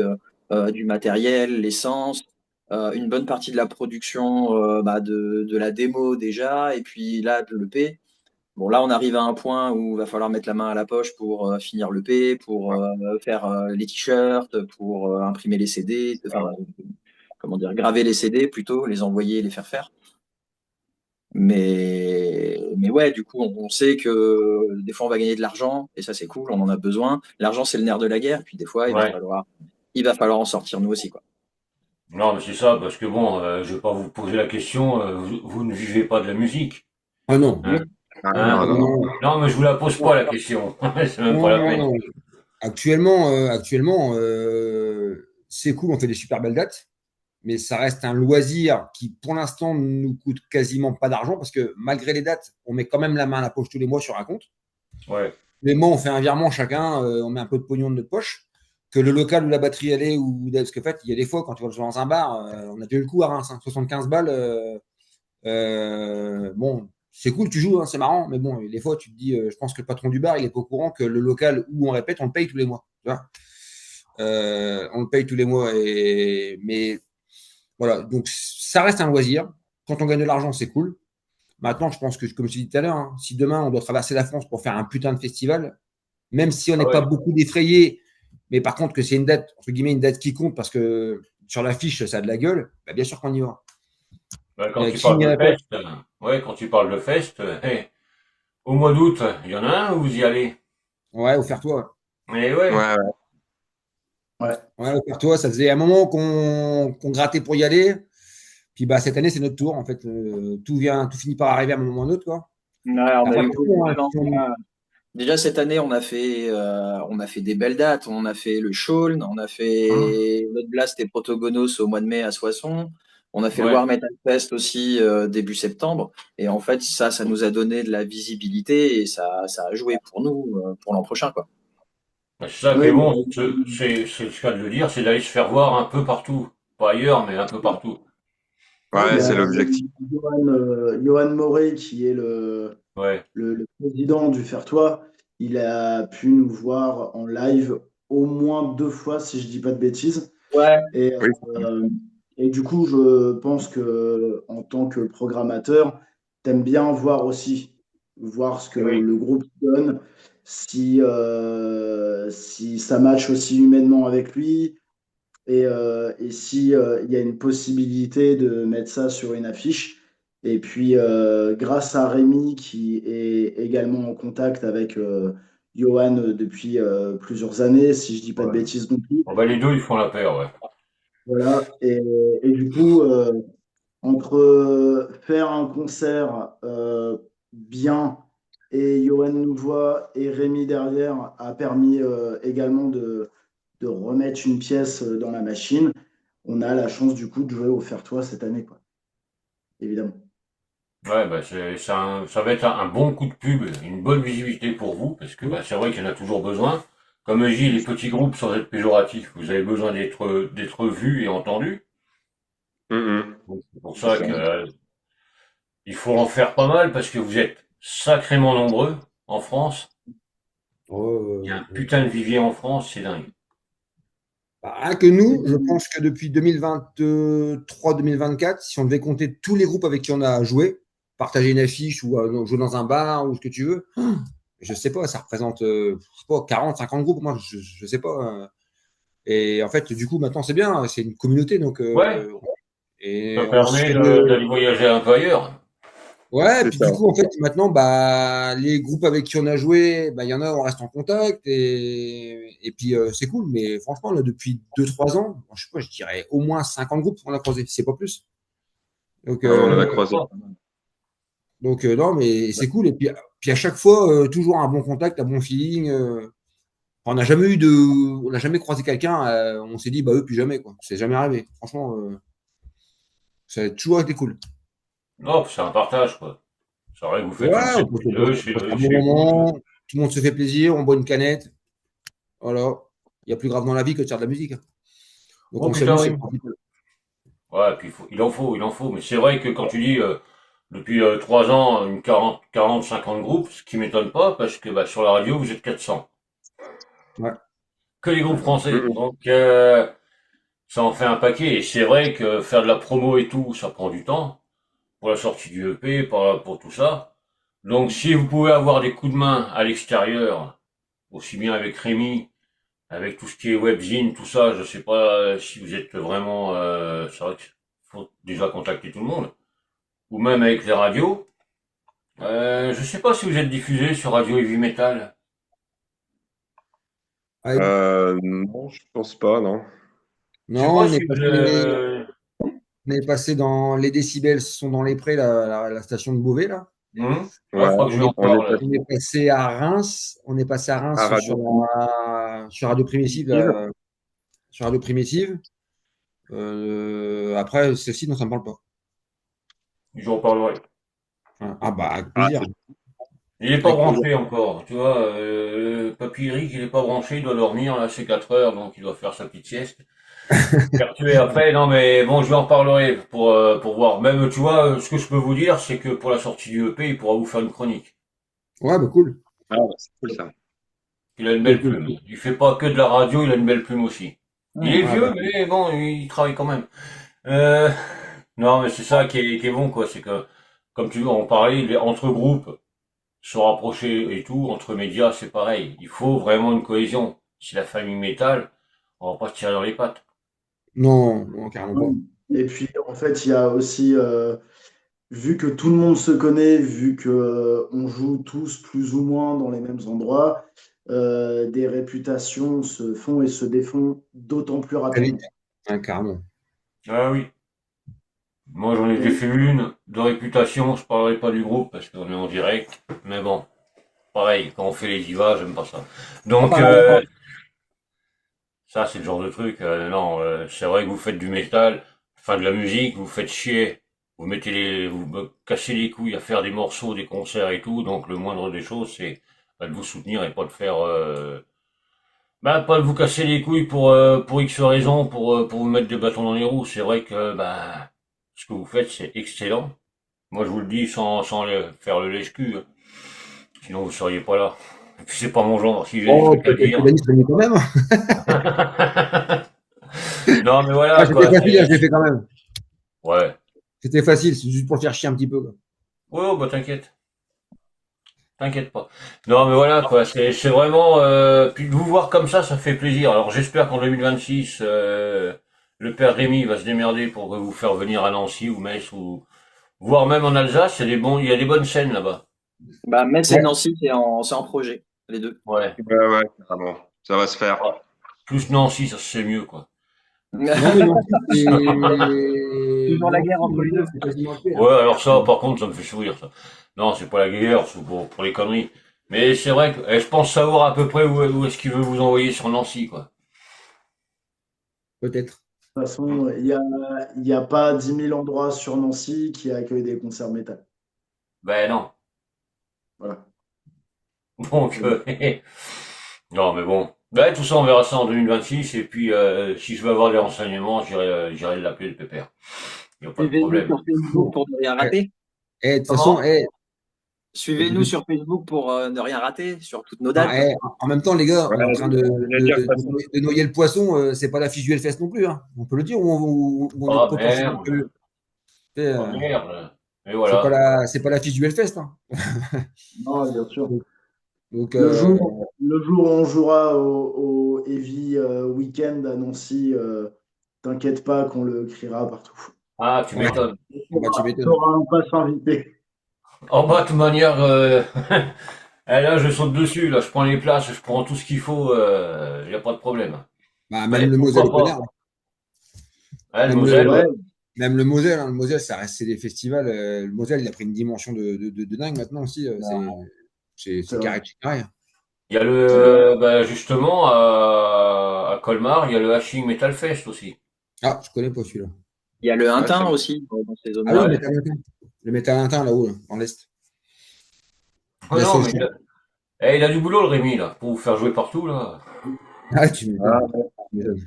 du matériel, l'essence, une bonne partie de la production de la démo déjà, et puis là, de l'EP. Bon, là, on arrive à un point où il va falloir mettre la main à la poche pour finir l'EP, pour faire les t-shirts, pour imprimer les CD, enfin, comment dire, graver les CD plutôt, les envoyer, les faire faire. Mais ouais, du coup, on sait que des fois, on va gagner de l'argent, et ça, c'est cool, on en a besoin. L'argent, c'est le nerf de la guerre, puis des fois, Ouais. il va falloir en sortir nous aussi, quoi. Non, mais c'est ça, parce que bon, je vais pas vous poser la question, vous ne vivez pas de la musique. Ah non. Hein? Ah, Hein? non, Non, non, non. non, Non, mais je vous la pose pas la question. C'est même pas non, la non, peine. non. Actuellement, c'est cool, on fait des super belles dates, mais ça reste un loisir qui, pour l'instant, ne nous coûte quasiment pas d'argent parce que malgré les dates, on met quand même la main à la poche tous les mois sur un compte. Ouais. Les mois, on fait un virement chacun, on met un peu de pognon de notre poche. Que le local où la batterie elle est, ou parce que en fait, il y a des fois, quand tu vas dans un bar, on a déjà eu le coup à Reims, hein, 75 balles. Bon, c'est cool, tu joues, hein, c'est marrant, mais bon, des fois, tu te dis, je pense que le patron du bar, il est pas au courant que le local où on répète, on le paye tous les mois. Tu vois. On le paye tous les mois. Mais voilà, donc ça reste un loisir. Quand on gagne de l'argent, c'est cool. Maintenant, je pense que, comme je te dis tout à l'heure, hein, si demain on doit traverser la France pour faire un putain de festival, même si on Ah n'est pas ouais. beaucoup défrayé, mais par contre que c'est une date, entre guillemets, une date qui compte parce que sur l'affiche, ça a de la gueule, bah, bien sûr qu'on y va. Ouais, quand Et tu qui parles n'y de a pas. fest, ouais, quand tu parles de fest, au mois d'août, il y en a un où vous y allez. Ouais, au faire toi. Mais ouais. Ouais, ouais. Ouais. Ouais, au faire toi, ça faisait un moment qu'on grattait pour y aller. Puis bah, cette année, c'est notre tour. En fait, tout finit par arriver à un moment ou à un autre, quoi. Ouais, on a Après, eu attention, beaucoup de hein, chance. Déjà cette année, on a fait des belles dates. On a fait le Shawn, on a Hein. fait notre Blast et Protogonos au mois de mai à Soissons. On a fait le Ouais. War Metal Fest aussi début septembre. Et en fait, ça nous a donné de la visibilité et ça a joué pour nous pour l'an prochain, quoi. C'est ça qui est Oui, bon, c'est le cas de le dire, c'est d'aller se faire voir un peu partout. Pas ailleurs, mais un peu partout. oui, Ouais, c'est l'objectif. Johan Morey, qui est Ouais. le président du Fertois, il a pu nous voir en live au moins 2 fois, si je dis pas de bêtises. Ouais, Et, Oui. euh, et du coup, je pense que en tant que programmateur, t'aimes bien voir aussi, voir ce que Oui. le groupe donne, si ça match aussi humainement avec lui, et si il y a une possibilité de mettre ça sur une affiche. Et puis, grâce à Rémi, qui est également en contact avec Johan depuis plusieurs années, si je dis pas de Ouais. bêtises non plus. Bon, bah, les deux, ils font la paire, ouais. Voilà. Et du coup, entre faire un concert bien et Johan nous voit et Rémi derrière a permis également de remettre une pièce dans la machine. On a la chance du coup de jouer au Fertois cette année, quoi. Évidemment. Ouais, bah, ça va être un bon coup de pub, une bonne visibilité pour vous, parce que bah, c'est vrai qu'il y en a toujours besoin. Comme je dis, les petits groupes, sans être péjoratifs, vous avez besoin d'être vus et entendus. Mhm. Donc, c'est pour ça que, il faut en faire pas mal, parce que vous êtes sacrément nombreux en France. Il y a un putain de vivier en France, c'est dingue. Bah, rien que nous, je pense que depuis 2023-2024, si on devait compter tous les groupes avec qui on a joué, partager une affiche ou jouer dans un bar ou ce que tu veux, je sais pas, ça représente je sais pas, 40, 50 groupes, moi, je sais pas. Et en fait, du coup, maintenant, c'est bien, c'est une communauté. Donc, Ouais, ça et on se permet fait de. d'aller voyager un peu ailleurs. Ouais, C'est puis ça. du coup, en fait, maintenant, bah, les groupes avec qui on a joué, bah, il y en a, on reste en contact et puis c'est cool. Mais franchement, là, depuis 2 3 ans, je sais pas, je dirais au moins 50 groupes qu'on a croisés, c'est pas plus. Donc, Ah, on en a Ouais, croisé. non, mais c'est cool. Et puis à chaque fois, toujours un bon contact, un bon feeling. On n'a jamais on n'a jamais croisé quelqu'un, on s'est dit, bah eux, plus jamais, quoi. C'est jamais arrivé. Franchement, ça a toujours été cool. non, c'est un partage, quoi. C'est vrai que vous faites une Ouais, scène chez eux, on passe un bon chez vous. moment, tout le monde se fait plaisir, on boit une canette. Voilà. Il y a plus grave dans la vie que de faire de la musique, hein. Donc Oh on putain, s'amuse, c'est oui. le principal. Ouais, puis il en faut. Mais c'est vrai que quand tu dis depuis 3 ans, une 50 groupes, ce qui m'étonne pas, parce que bah, sur la radio, vous êtes 400. Ouais. Que les groupes français. Mm. Donc ça en fait un paquet. Et c'est vrai que faire de la promo et tout, ça prend du temps. Pour la sortie du EP, pour tout ça. Donc si vous pouvez avoir des coups de main à l'extérieur, aussi bien avec Rémi, avec tout ce qui est webzine, tout ça, je sais pas si vous êtes vraiment, c'est vrai qu'il faut déjà contacter tout le monde, ou même avec les radios. Je sais pas si vous êtes diffusé sur Radio Heavy Metal. Ouais. Non, je pense pas, non. Je sais Non, pas si vous, on est passé dans les décibels sont dans les prés, la station de Beauvais, là. Ouais, Ouais, faudra que je On lui est, en on est parle. passé on est passé à Reims. On est passé à à Reims Radio sur Radio Primitive. Primitive. Sur Radio Primitive. Après, celle-ci, non, ça ne me parle pas. Je lui en parlerai. Voilà. Ah bah, avec Ah, plaisir. Il est pas Avec plaisir. branché encore, tu vois. Papy Eric, il est pas branché, il doit dormir là, c'est 4 heures, donc il doit faire sa petite sieste. Faire tuer après, non mais bon, je lui en parlerai pour voir. Même, tu vois, ce que je peux vous dire, c'est que pour la sortie du EP, il pourra vous faire une chronique. Ouais, bah cool. ah, ouais, c'est cool ça. Il a une Cool, belle cool, plume. cool. Il fait pas que de la radio, il a une belle plume aussi. Il est Ah bah, vieux, mais bon, il travaille quand même. Euh, non, mais c'est ça qui est bon, quoi. C'est que, comme tu veux, on parlait, entre groupes, se rapprocher et tout, entre médias, c'est pareil. Il faut vraiment une cohésion. Si la famille métal, on va pas se tirer dans les pattes. non, non, carrément pas. Et puis, en fait, il y a aussi, vu que tout le monde se connaît, vu que on joue tous plus ou moins dans les mêmes endroits, des réputations se font et se défont d'autant plus Très vite. rapidement. Ouais, carrément. Ah oui. Moi, j'en ai déjà Donc, fait une de réputation. Je parlerai pas du groupe parce qu'on est en direct. Mais bon, pareil, quand on fait les divas, j'aime pas ça. Ah, Donc, pareil. ça, c'est le genre de truc. Non, c'est vrai que vous faites du métal, enfin de la musique, vous faites chier. Vous me cassez les couilles à faire des morceaux, des concerts et tout. Donc, le moindre des choses, c'est bah, de vous soutenir et pas de faire, bah, pas de vous casser les couilles pour X raisons, pour vous mettre des bâtons dans les roues. C'est vrai que, bah, ce que vous faites, c'est excellent. Moi, je vous le dis sans faire le lèche-cul, hein. Sinon vous seriez pas là. Et puis c'est pas mon genre, si j'ai Oh, des trucs à peut-être que dire. Denis, c'est mieux quand même. Non, mais Ah, voilà, c'était quoi. facile, hein, je l'ai fait quand même. Ouais. C'était facile, c'est juste pour le faire chier un petit peu, quoi. Ouais, oh, bah t'inquiète. T'inquiète pas. Non, mais voilà, quoi. C'est vraiment... puis de vous voir comme ça fait plaisir. Alors j'espère qu'en 2026, le père Rémi va se démerder pour vous faire venir à Nancy ou Metz ou... Voire même en Alsace, il y a des bonnes scènes là-bas. Bah, Metz et Ouais. Nancy, c'est en projet, les deux. Ouais. Ouais, ouais, carrément. Ça va se faire. Ouais. Plus Nancy, ça c'est mieux, quoi. Non, mais Nancy, Toujours la guerre entre les deux. C'est quasiment le pire. Ouais, alors ça, par contre, ça me fait sourire, ça. Non, c'est pas la guerre, c'est pour les conneries. Mais c'est vrai que je pense savoir à peu près où est-ce qu'il veut vous envoyer sur Nancy, quoi. Peut-être. de toute façon, il y a pas 10 000 endroits sur Nancy qui accueillent des concerts métal. Ben non. Voilà. Donc, non, mais bon. Ben, tout ça, on verra ça en 2026. Et puis, si je veux avoir des renseignements, j'irai l'appeler le pépère. Il n'y a pas de Suivez-nous problème. sur Facebook pour ne rien Ouais. rater. De toute façon, Comment? Suivez-nous sur Facebook pour ne rien rater sur toutes nos enfin, dates. en même temps, les gars, Ouais, on est en train j'allais dire, de toute façon. de noyer le poisson. C'est pas l'affiche du Hellfest non plus, hein. On peut le dire, ou on est Oh potentiellement merde. que Oh merde. Et c'est pas voilà. c'est pas l'affiche du Hellfest, hein. Non, bien sûr. Donc, Le jour où on jouera au Heavy Weekend à Nancy, t'inquiète pas qu'on le criera partout. Ah, tu ouais, m'étonnes. bah, tu m'étonnes. T'auras un pass invité. En bas, de toute manière, là, je saute dessus, là, je prends les places, je prends tout ce qu'il faut, y a pas de problème. Bah, Mais même le Moselle pourquoi est preneur, pas? hein. Ouais, le Même Moselle, Ouais, ouais. même le Moselle, hein. Le Moselle, ça reste c'est des festivals. Le Moselle, il a pris une dimension de dingue maintenant aussi. c'est C'est vrai. carré de chez carré, hein. Il y a C'est vrai. bah, justement, à Colmar, il y a le Hashing Metal Fest aussi. Ah, je connais pas celui-là. Il y a le Ouais, Hintin aussi dans ces Ah oui, zones-là. le Ouais. métal latin. Le métal latin, là-haut, là, dans l'Est. Oh La non, seule mais chose. il a du boulot, le Rémi, là, pour vous faire jouer partout, là. Ah, tu Ah, m'étonnes. Tu m'étonnes.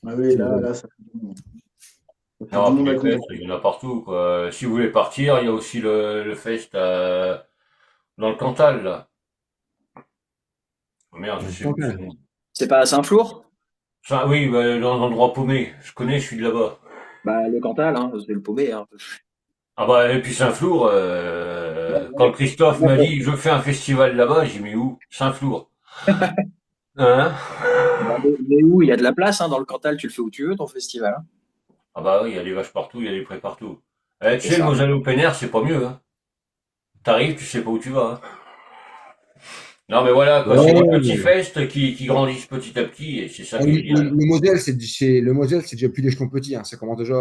Ah oui, Tu m'étonnes. là, ça fait du bien. Ça fait du Non, puis monde les accompagné. fêtes, il y en a partout, quoi. Si vous voulez partir, il y a aussi le fest dans le Cantal, là. Oh, merde, je sais plus son nom. C'est pas à Saint-Flour? Ça, oui, bah, dans l'endroit paumé. Je connais, je suis de là-bas. Bah, le Cantal, hein, c'est le paumé. Hein. Ah bah, et puis Saint-Flour, quand Christophe m'a dit, je fais un festival là-bas, j'ai dit, mais où? Saint-Flour. Hein? Bah, mais où il y a de la place hein, dans le Cantal, tu le fais où tu veux, ton festival. Hein. Ah bah oui, il y a des vaches partout, il y a des prés partout. Tu C'est sais, le ça. Moselle Open Air, c'est pas mieux, hein. T'arrives, tu sais pas où tu vas, hein. Non, mais voilà, quoi, c'est des petits Ouais. fests qui grandissent petit à petit, et c'est ça qui est bien. Le Moselle, le Moselle, c'est déjà plus l'échelon petit. Hein. Ça commence déjà.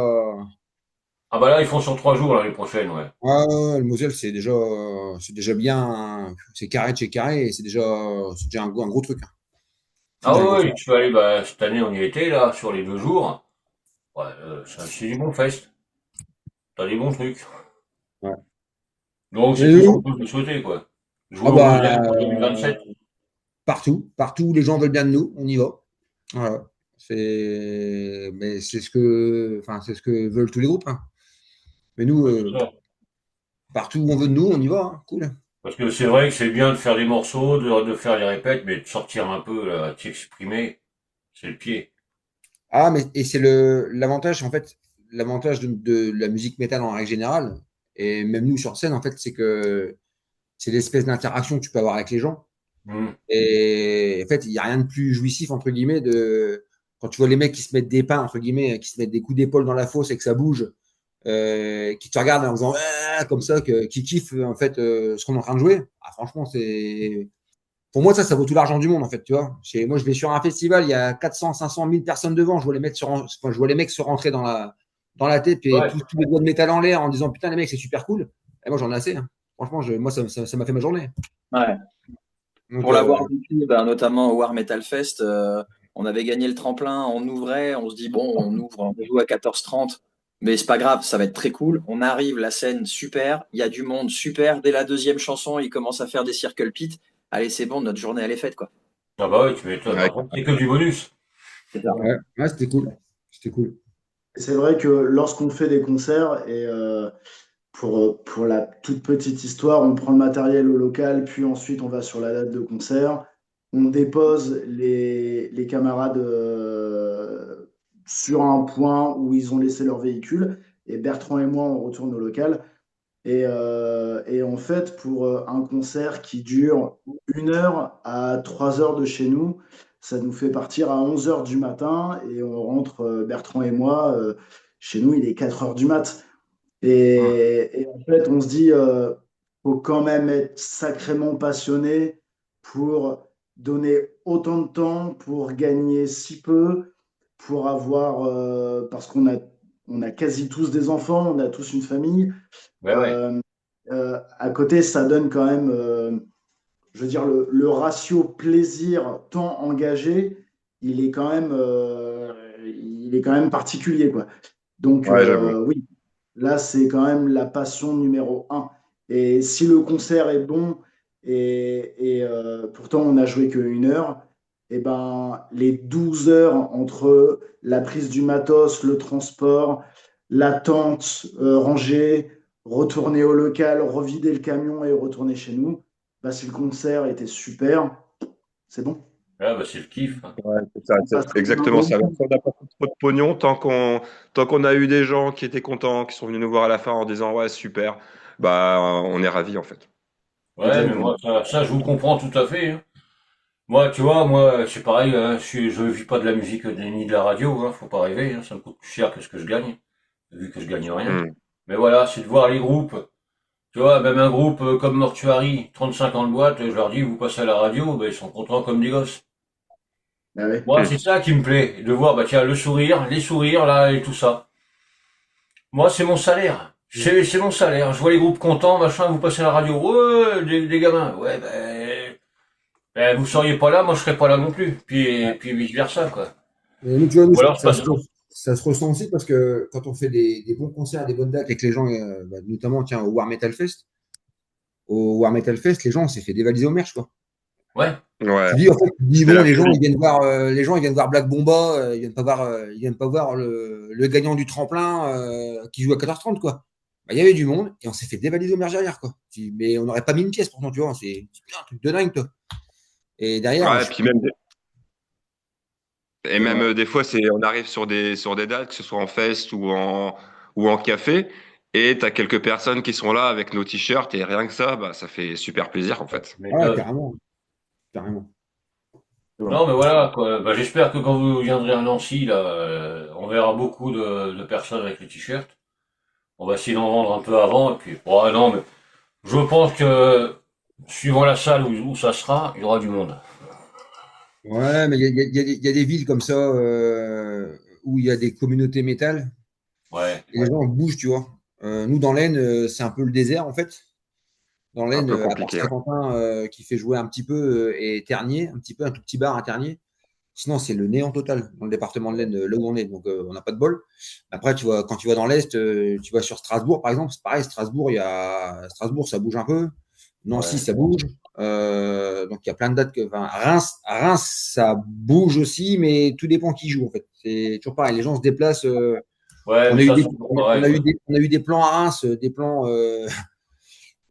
Ah bah là, ils font sur 3 jours l'année prochaine, ouais. Le Moselle, c'est déjà bien. C'est carré de chez carré et c'est déjà un gros truc. Hein. C'est Ah déjà un gros ouais, truc. ouais, tu peux aller, bah, cette année, on y était, là, sur les 2 jours. Ouais, c'est du bon fest. T'as des bons trucs. Ouais. Donc, c'est Et tout ce qu'on nous, peut nous souhaiter, quoi. Jouer ah au bah, Moselle pour 2027. partout où les gens veulent bien de nous, on y va. Voilà. Mais c'est ce que veulent tous les groupes. Hein. Mais nous, Ouais, c'est ça. partout où on veut de nous, on y va. Hein. Cool. Parce que c'est vrai que c'est bien de faire des morceaux, de faire les répètes, mais de sortir un peu, là, de s'exprimer, c'est le pied. Ah, mais et c'est l'avantage, en fait, l'avantage de la musique métal en règle générale, et même nous sur scène, en fait, c'est que c'est l'espèce d'interaction que tu peux avoir avec les gens. Hmm. Et en fait, il n'y a rien de plus jouissif, entre guillemets, quand tu vois les mecs qui se mettent des pains, entre guillemets, qui se mettent des coups d'épaule dans la fosse et que ça bouge, qui te regardent en faisant ah comme ça, qui kiffent en fait ce qu'on est en train de jouer. Ah, franchement, pour moi, ça vaut tout l'argent du monde, en fait, tu vois. Moi, je vais sur un festival, il y a 400, 500 1000 personnes devant, je vois les mecs se rentrer dans la tête et Ouais. tous les doigts de métal en l'air en disant putain, les mecs, c'est super cool. Et moi, j'en ai assez. Hein. Franchement, moi, ça m'a fait ma journée. Ouais. Donc, Pour l'avoir vécu, bah, notamment au War Metal Fest, on avait gagné le tremplin, on ouvrait, on se dit bon, on ouvre, on joue à 14h30, mais c'est pas grave, ça va être très cool. On arrive, la scène super, il y a du monde super. Dès la deuxième chanson, il commence à faire des circle pits. Allez, c'est bon, notre journée elle est faite quoi. Ah bah oui, tu m'étonnes. Ouais. Après, c'est que du bonus. C'est ça. ouais, c'était cool. C'était cool. C'est vrai que lorsqu'on fait des concerts, et pour la toute petite histoire, on prend le matériel au local, puis ensuite on va sur la date de concert, on dépose les camarades sur un point où ils ont laissé leur véhicule, et Bertrand et moi, on retourne au local. Et en fait, pour un concert qui dure 1 heure à 3 heures de chez nous, ça nous fait partir à 11 heures du matin et on rentre, Bertrand et moi, chez nous, il est 4 heures du mat. Hmm. Et en fait, on se dit, faut quand même être sacrément passionné pour donner autant de temps, pour gagner si peu, pour avoir, parce on a quasi tous des enfants, on a tous une famille. Ouais, ouais. Euh, à côté, ça donne quand même, je veux dire, le ratio plaisir-temps engagé, il est quand même particulier, quoi. Donc, Ouais, j'avoue. oui, là, c'est quand même la passion numéro un. Et si le concert est bon et pourtant on n'a joué que 1 heure, et ben, les 12 heures entre la prise du matos, le transport, l'attente, rangée, retourner au local, revider le camion et retourner chez nous, bah, si le concert était super, c'est bon. Ah bah c'est le kiff, hein. Ouais, c'est ça, On c'est passe un exactement bon ça. Même moment. si on n'a pas fait trop de pognon, tant qu'on a eu des gens qui étaient contents, qui sont venus nous voir à la fin en disant ouais, super, bah, on est ravis en fait. Ouais, mais Exactement. moi, ça, je vous comprends tout à fait, hein. Moi, tu vois, moi, c'est pareil, hein, je vis pas de la musique ni de la radio, hein, faut pas rêver, hein, ça me coûte plus cher que ce que je gagne, vu que je gagne rien. Hmm. Mais voilà, c'est de voir les groupes. Tu vois, même un groupe comme Mortuary, 35 ans de boîte, je leur dis, vous passez à la radio, ben, ils sont contents comme des gosses. Ah ouais. Moi, Hmm. c'est ça qui me plaît, de voir, bah tiens, le sourire, les sourires, là, et tout ça. Moi, c'est mon salaire. C'est mon salaire. Je vois les groupes contents, machin, vous passez à la radio. Ouais, des gamins. Ouais, vous seriez pas là, moi je serais pas là non plus. Puis vice versa, quoi. Et nous, tu vois, nous, Ou alors je passe. ça se ressent aussi parce que quand on fait des bons concerts, des bonnes dates avec les gens, notamment tiens, au War Metal Fest, les gens, on s'est fait dévaliser au merch, quoi. Ouais. Ouais, Tu dis, en fait, tu dis, c'était bon, la folie. les gens, ils viennent voir Black Bomba, ils viennent pas voir le gagnant du tremplin, qui joue à 14h30, quoi. Bah, il y avait du monde, et on s'est fait dévaliser au merge arrière, quoi. Mais on n'aurait pas mis une pièce, pourtant, tu vois, c'est un truc de dingue, toi. Et derrière, Ouais, et même des fois, on arrive sur des dates, que ce soit en fest ou en café, et t'as quelques personnes qui sont là avec nos t-shirts, et rien que ça, bah, ça fait super plaisir, en fait. ouais, Méthode. carrément, carrément. Non, mais voilà, quoi. Bah, j'espère que quand vous viendrez à Nancy, là, on verra beaucoup de personnes avec les t-shirts. On va essayer d'en vendre un peu avant, et puis, oh, non, mais je pense que, suivant la salle où ça sera, il y aura du monde. Ouais, mais il y a des villes comme ça, où il y a des communautés métal, Ouais, et les gens bougent, tu vois. Nous, dans l'Aisne, c'est un peu le désert, en fait. Dans Un l'Aisne, peu à part compliqué, ouais. Saint-Quentin, qui fait jouer un petit peu, et Ternier, un petit peu, un tout petit bar à Ternier. Sinon, c'est le néant total dans le département de l'Aisne, là où on est. Donc, on n'a pas de bol. Après, quand tu vas dans l'Est, tu vas sur Strasbourg, par exemple. C'est pareil, Strasbourg, ça bouge un peu. Nancy, ouais. ça bouge. Donc, il y a plein de dates enfin, Reims, ça bouge aussi, mais tout dépend qui joue, en fait. C'est toujours pareil. Les gens se déplacent. Ouais, On mais a eu ça, des, c'est toujours pareil, ouais. on a eu des plans à Reims, des plans,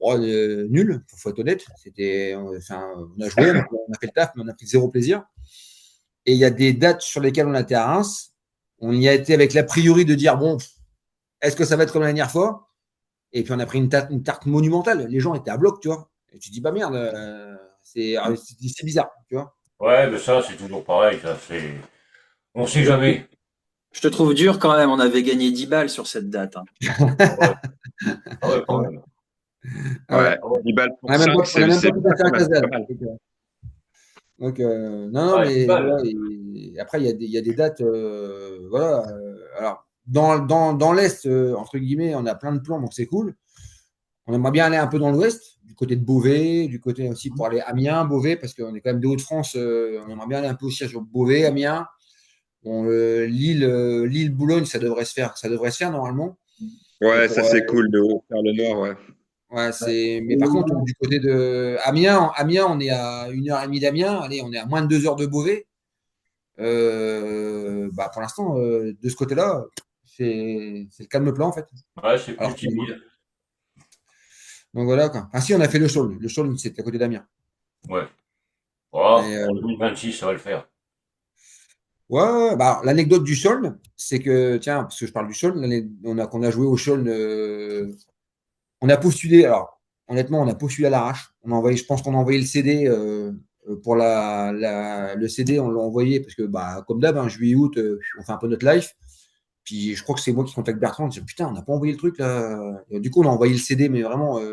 bon, nuls, faut être honnête. Enfin, on a joué, on a fait le taf, mais on a pris zéro plaisir. Et il y a des dates sur lesquelles on a été à Reims. On y a été avec l'a priori de dire, bon, est-ce que ça va être comme la dernière fois? Et puis on a pris une tarte monumentale. Les gens étaient à bloc, tu vois. Et tu dis, bah merde, c'est bizarre, tu vois. Ouais, mais ça, c'est toujours pareil, ça, c'est, on sait jamais. Je te trouve dur quand même. On avait gagné 10 balles sur cette date, hein. Ah ouais, ah ouais, quand Ouais. même. Ah ouais. Ouais, 10 balles On pour n'a même pas, 5, on a même pas c'est pu bien passer quand à même, c'est pas Casal. mal. Non, non, Ouais, 10 mais balles. ouais, et après, il y a des dates. Voilà. Alors, dans l'Est, entre guillemets, on a plein de plans, donc c'est cool. On aimerait bien aller un peu dans l'ouest, du côté de Beauvais, du côté aussi pour aller Amiens, Beauvais, parce qu'on est quand même des Hauts-de-France. On aimerait bien aller un peu aussi sur Beauvais, Amiens. Bon, Lille, Boulogne, ça devrait se faire normalement. Et Ouais, ça pour, c'est cool de faire le nord, ouais. ouais, mais par contre, du côté de Amiens, on est à 1h30 d'Amiens. Allez, on est à moins de 2 heures de Beauvais. Bah, pour l'instant, de ce côté-là, c'est le calme plat en fait. Ouais, c'est plus Alors, timide. donc voilà quoi. Ah si, on a fait le Chaulnes. Le Chaulnes, c'est à côté d'Amiens. Ouais. Oh, Et, pour 2026, ça va le faire. ouais, ouais, bah, l'anecdote du Chaulnes, c'est que, tiens, parce que je parle du Chaulnes, qu'on a joué au Chaulnes, on a postulé, alors honnêtement, on a postulé à l'arrache. Je pense qu'on a envoyé le CD, pour le CD, on l'a envoyé parce que, bah, comme d'hab, hein, juillet, août, on fait un peu notre life. Puis je crois que c'est moi qui contacte Bertrand. Je dis putain, on n'a pas envoyé le truc là. Et du coup, on a envoyé le CD, mais vraiment, Sur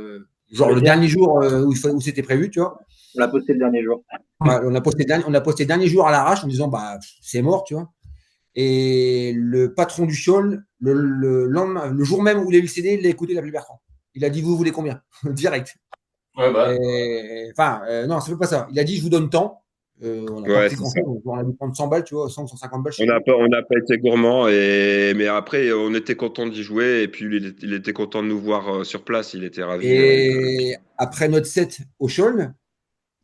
genre le le dernier, dernier jour, où c'était prévu, tu vois. on l'a posté le dernier jour. Ouais, on a posté le dernier jour à l'arrache en disant bah c'est mort, tu vois. Et le patron du Scholl, le jour même où il a eu le CD, il l'a écouté, il a appelé Bertrand. Il a dit vous voulez combien? Direct. Ouais, bah, Enfin, non, ça fait pas ça. Il a dit je vous donne tant. On n'a pas Ouais, pris c'est grand ça. chose. On a dû prendre 100 balles, tu vois, 100, 150 balles, je sais plus. On n'a pas été gourmand, mais après, on était content d'y jouer, et puis il était content de nous voir sur place, il était ravi. Et après notre set au Scholl,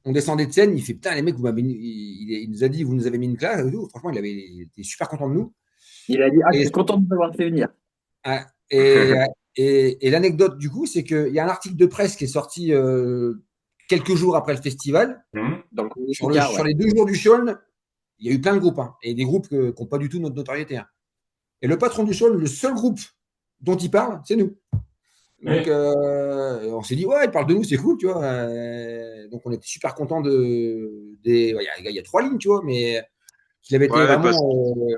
on descendait de scène, il fait putain les mecs, il nous a dit vous nous avez mis une classe. Franchement, il était super content de nous. Il a dit, ah, je Et, suis content de vous avoir fait venir. ah, et, et l'anecdote du coup, c'est qu'il y a un article de presse qui est sorti, quelques jours après le festival. Dans le communiqué, Sur ouais. les 2 jours du Scholl, il y a eu plein de groupes, hein, et des groupes qui n'ont pas du tout notre notoriété, hein. Et le patron du Scholl, le seul groupe dont il parle, c'est nous. Donc, mais, on s'est dit, ouais, il parle de nous, c'est cool, tu vois. Donc, on était super content ouais, il y a 3 lignes, tu vois, mais qu'il avait été Ouais, vraiment, parce que je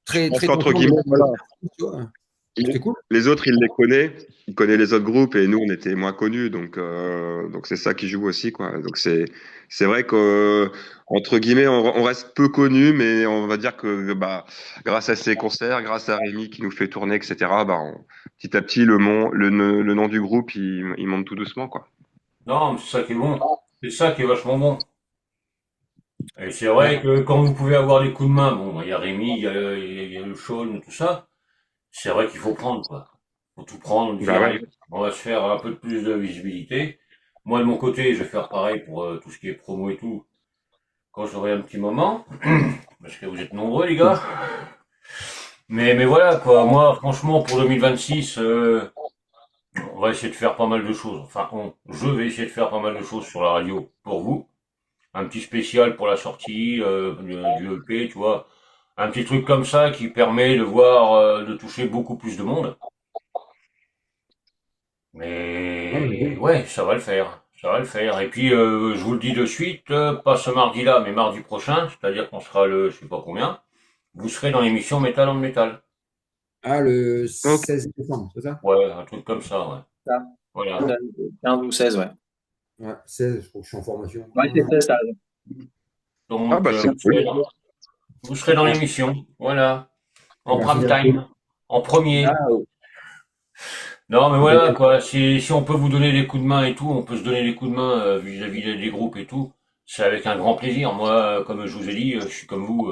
très, pense très qu'entre content guillemets, voilà, de faire ça, tu vois. C'était cool. les autres, il connaît les autres groupes, et nous, on était moins connus, donc c'est ça qui joue aussi, quoi. Donc c'est vrai que entre guillemets, on reste peu connus, mais on va dire que bah, grâce à ces concerts, grâce à Rémi qui nous fait tourner, etc., bah, petit à petit, le nom du groupe, il monte tout doucement, quoi. non, mais c'est ça qui est bon. C'est ça qui est vachement bon. Et c'est Ouais. vrai que quand vous pouvez avoir des coups de main, bon, il y a Rémi, il y a le Shawn, tout ça. C'est vrai qu'il faut prendre, quoi. Faut tout prendre, Bah dire, ouais. allez, on va se faire un peu plus de visibilité. Moi, de mon côté, je vais faire pareil pour tout ce qui est promo et tout. quand j'aurai un petit moment, parce que vous êtes nombreux, les gars. Mais voilà, quoi. Moi, franchement, pour 2026, on va essayer de faire pas mal de choses. Enfin, je vais essayer de faire pas mal de choses sur la radio pour vous. Un petit spécial pour la sortie du EP, tu vois. Un petit truc comme ça qui permet de voir, de toucher beaucoup plus de monde. Ouais, mais Mais bon. ouais, ça va le faire. Ça va le faire. Et puis, je vous le dis de suite, pas ce mardi-là, mais mardi prochain, c'est-à-dire qu'on sera le, je sais pas combien, vous serez dans l'émission Métal en Métal. Ah, le Ok. 16 décembre, c'est ça? Ouais, un truc comme ça, ouais. Ça, Voilà. 15 ou 16, ouais. Ouais, 16, je crois que je suis en formation. Ouais, c'est 16, t'as raison. Ah Donc, bah c'est cool. vous serez dans l'émission. Voilà. En Merci. prime time. En premier. Ah, Non, mais voilà, quoi. Si on peut vous donner des coups de main et tout, on peut se donner des coups de main vis-à-vis des groupes et tout. C'est avec un grand plaisir. Moi, comme je vous ai dit, je suis comme vous.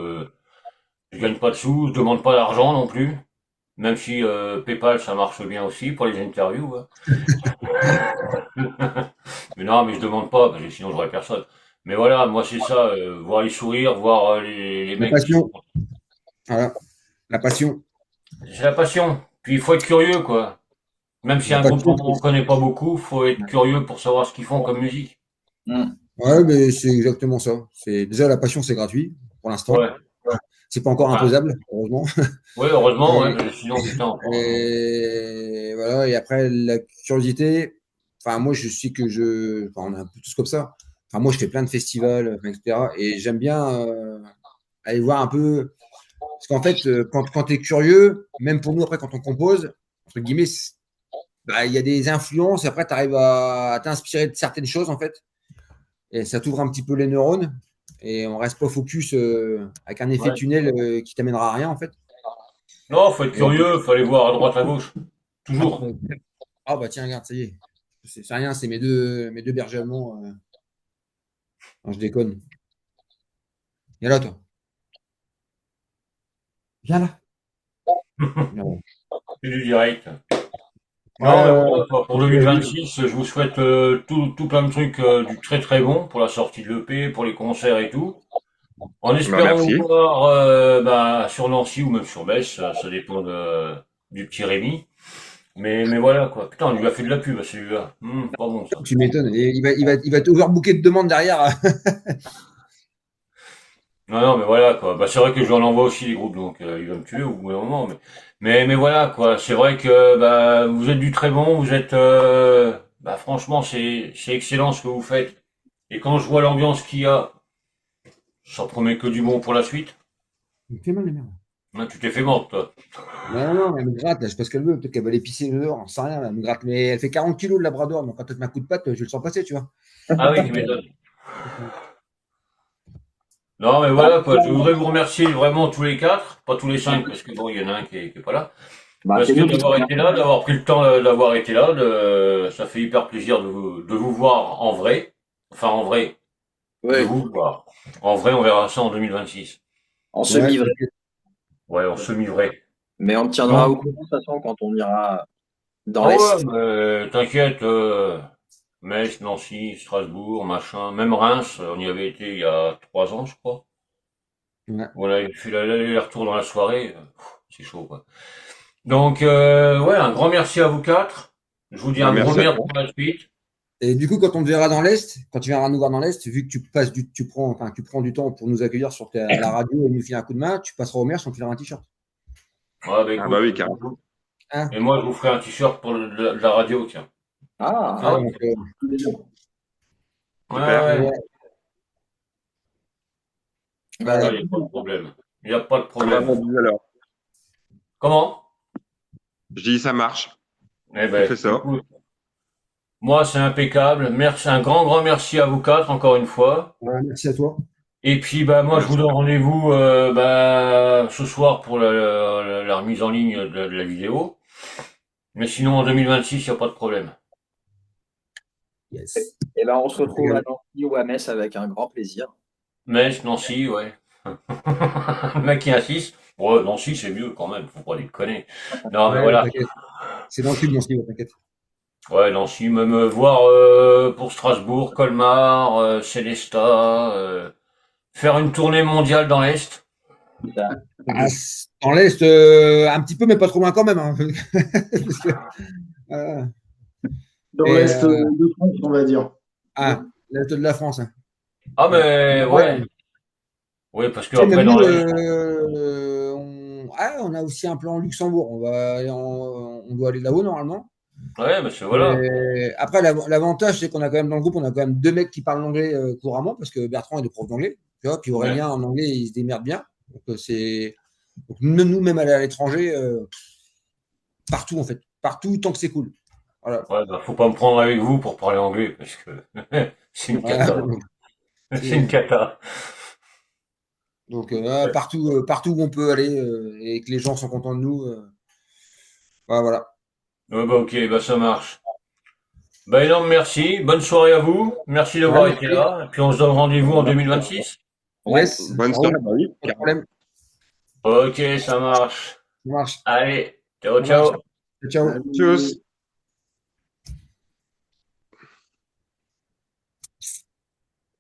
Je gagne pas de sous, je demande pas d'argent non plus. Même si PayPal, ça marche bien aussi pour les interviews, hein. Mais non, mais je demande pas, parce que sinon j'aurais personne. Mais voilà, moi c'est ça, voir les sourires, voir les La mecs qui sont. passion, voilà, la passion. C'est la passion. Puis il faut être curieux, quoi. Même si La un groupe passion, dont on connaît pas beaucoup, faut être curieux pour savoir ce qu'ils font comme musique. ouais, mais c'est exactement ça. C'est déjà la passion, c'est gratuit pour l'instant. Ouais. C'est pas encore Enfin, imposable, heureusement. ouais, heureusement, ouais, Et, mais sinon putain, encore. et voilà. Et après la curiosité. Enfin, moi, je sais que enfin, on est un peu tous comme ça. Enfin, moi, je fais plein de festivals, enfin, etc. Et j'aime bien aller voir un peu. Parce qu'en fait, quand tu es curieux, même pour nous, après, quand on compose, entre guillemets, bah, il y a des influences. Et après, tu arrives à t'inspirer de certaines choses, en fait. Et ça t'ouvre un petit peu les neurones et on reste pas focus avec un effet Ouais. tunnel qui t'amènera à rien en fait. Non, faut être Et, curieux, faut aller voir à droite à gauche. Toujours. ah bah tiens, regarde, ça y est. C'est rien, c'est mes deux bergers allemands. Non, je déconne. Viens là, toi. Viens là. Viens là. C'est du direct. Ouais, Non, mais ouais, voilà, quoi. Pour ouais. 2026, je vous souhaite tout plein de trucs du très très bon pour la sortie de l'EP, pour les concerts et tout. En Bah espérant vous merci. voir bah, sur Nancy ou même sur Metz, ça dépend du petit Rémi. Mais voilà quoi. Putain, on lui a fait de la pub à celui-là. Pas bon ça. Tu m'étonnes. Et il va t'overbooker de demandes derrière. Non, non, mais voilà quoi. Bah, c'est vrai que je lui en envoie aussi des groupes, donc il va me tuer au bout d'un moment. Mais voilà quoi. C'est vrai que bah, vous êtes du très bon, vous êtes bah, franchement c'est excellent ce que vous faites. Et quand je vois l'ambiance qu'il y a, ça promet que du bon pour la suite. Il me fait mal, la merde. Hein, tu t'es fait mordre toi. Non, non, elle me gratte, là, je sais pas ce qu'elle veut. Peut-être qu'elle va aller pisser dehors, on sait rien, là, elle me gratte. Mais elle fait 40 kilos, le labrador. Donc quand elle te met un coup de patte, je le sens passer, tu vois. Ah oui, tu m'étonnes. Non, mais voilà, quoi. Je voudrais vous remercier vraiment tous les quatre, pas tous les cinq, parce que bon, il y en a un qui est pas là. bah, Parce c'est que nous qui te d'avoir été là, remercions. d'avoir pris le temps d'avoir été là, ça fait hyper plaisir de vous voir en vrai. Enfin, en vrai, de Oui, vous voir. En vrai, on verra ça en 2026. en Ouais, semi-vrai. Ouais, en semi-vrai. Mais on te tiendra Donc, au courant de toute façon quand on ira dans ah ouais, l'Est. mais t'inquiète, Metz, Nancy, Strasbourg, machin, même Reims, on y avait été il y a 3 ans, je crois. ouais. Voilà, il fait l'aller-retour dans la soirée, c'est chaud, quoi. Donc, ouais, un grand merci à vous quatre. Je vous dis Bah un gros merci à merde toi. pour la suite. Et du coup, quand on te verra dans l'Est, quand tu viendras nous voir dans l'Est, vu que tu prends du temps pour nous accueillir sur la radio et nous filer un coup de main, tu passeras au maire si on te filera un t-shirt. Ouais, bah Ah bah écoute. oui, carrément. Hein. Et moi, je vous ferai un t-shirt pour la radio, tiens. Ah, Ah, Hein? donc, Ouais, Super. ouais. ouais, Ça, voilà. y a pas de problème. Il n'y a pas de Ça m'a problème. vendu alors. Comment? Je dis ça marche. Eh On ben, fait ça. écoute, moi, c'est impeccable. Merci, un grand merci à vous quatre, encore une fois. Ouais, merci à toi. Et puis, bah, moi, je vous Merci. donne rendez-vous, bah, ce soir pour la remise en ligne de la vidéo. Mais sinon, en 2026, il n'y a pas de problème. Yes. et ben on se retrouve à Nancy ou à Metz avec un grand plaisir. Metz, Nancy, ouais. Le mec qui insiste. Ouais, Nancy, c'est mieux quand même, faut pas déconner. Non, mais Ouais, voilà. t'inquiète. C'est dans le cul, mon Steve, t'inquiète. Ouais, Nancy, même voir pour Strasbourg, Colmar, Célestat, faire une tournée mondiale dans l'Est. Ah, dans l'Est, un petit peu, mais pas trop loin quand même. Hein. Parce que, euh, Dans et, l'Est de France, on va dire. l'Est de la France. Hein. Ah, mais Ouais. ouais. Oui, parce Tu sais, qu'après, même dans nous, l'Est. on a aussi un plan au Luxembourg. On doit aller là-haut normalement. Ouais, mais c'est voilà. Et après, l'avantage, c'est qu'on a quand même dans le groupe, on a quand même deux mecs qui parlent l'anglais couramment, parce que Bertrand est de prof d'anglais. Tu vois, puis Ouais. Aurélien en anglais, il se démerde bien. Donc, donc nous, même aller à l'étranger, partout en fait. Partout, tant que c'est cool. Voilà. Ouais, bah, faut pas me prendre avec vous pour parler anglais, parce que c'est une Voilà. cata. C'est une cata. Donc, partout où on peut aller et que les gens sont contents de nous, voilà. Ouais, bah, ok, bah, ça marche. Bah, énorme merci. Bonne soirée à vous. Merci Ouais, d'avoir été merci. là. Et puis, on se donne rendez-vous en 2026. Yes, Bonne ça soirée. roule. Bah oui, Pas de carrément. problème. Ok, ça marche. Ça marche. Allez, ciao, Ça marche. ciao. Ciao. Salut. Tchuss.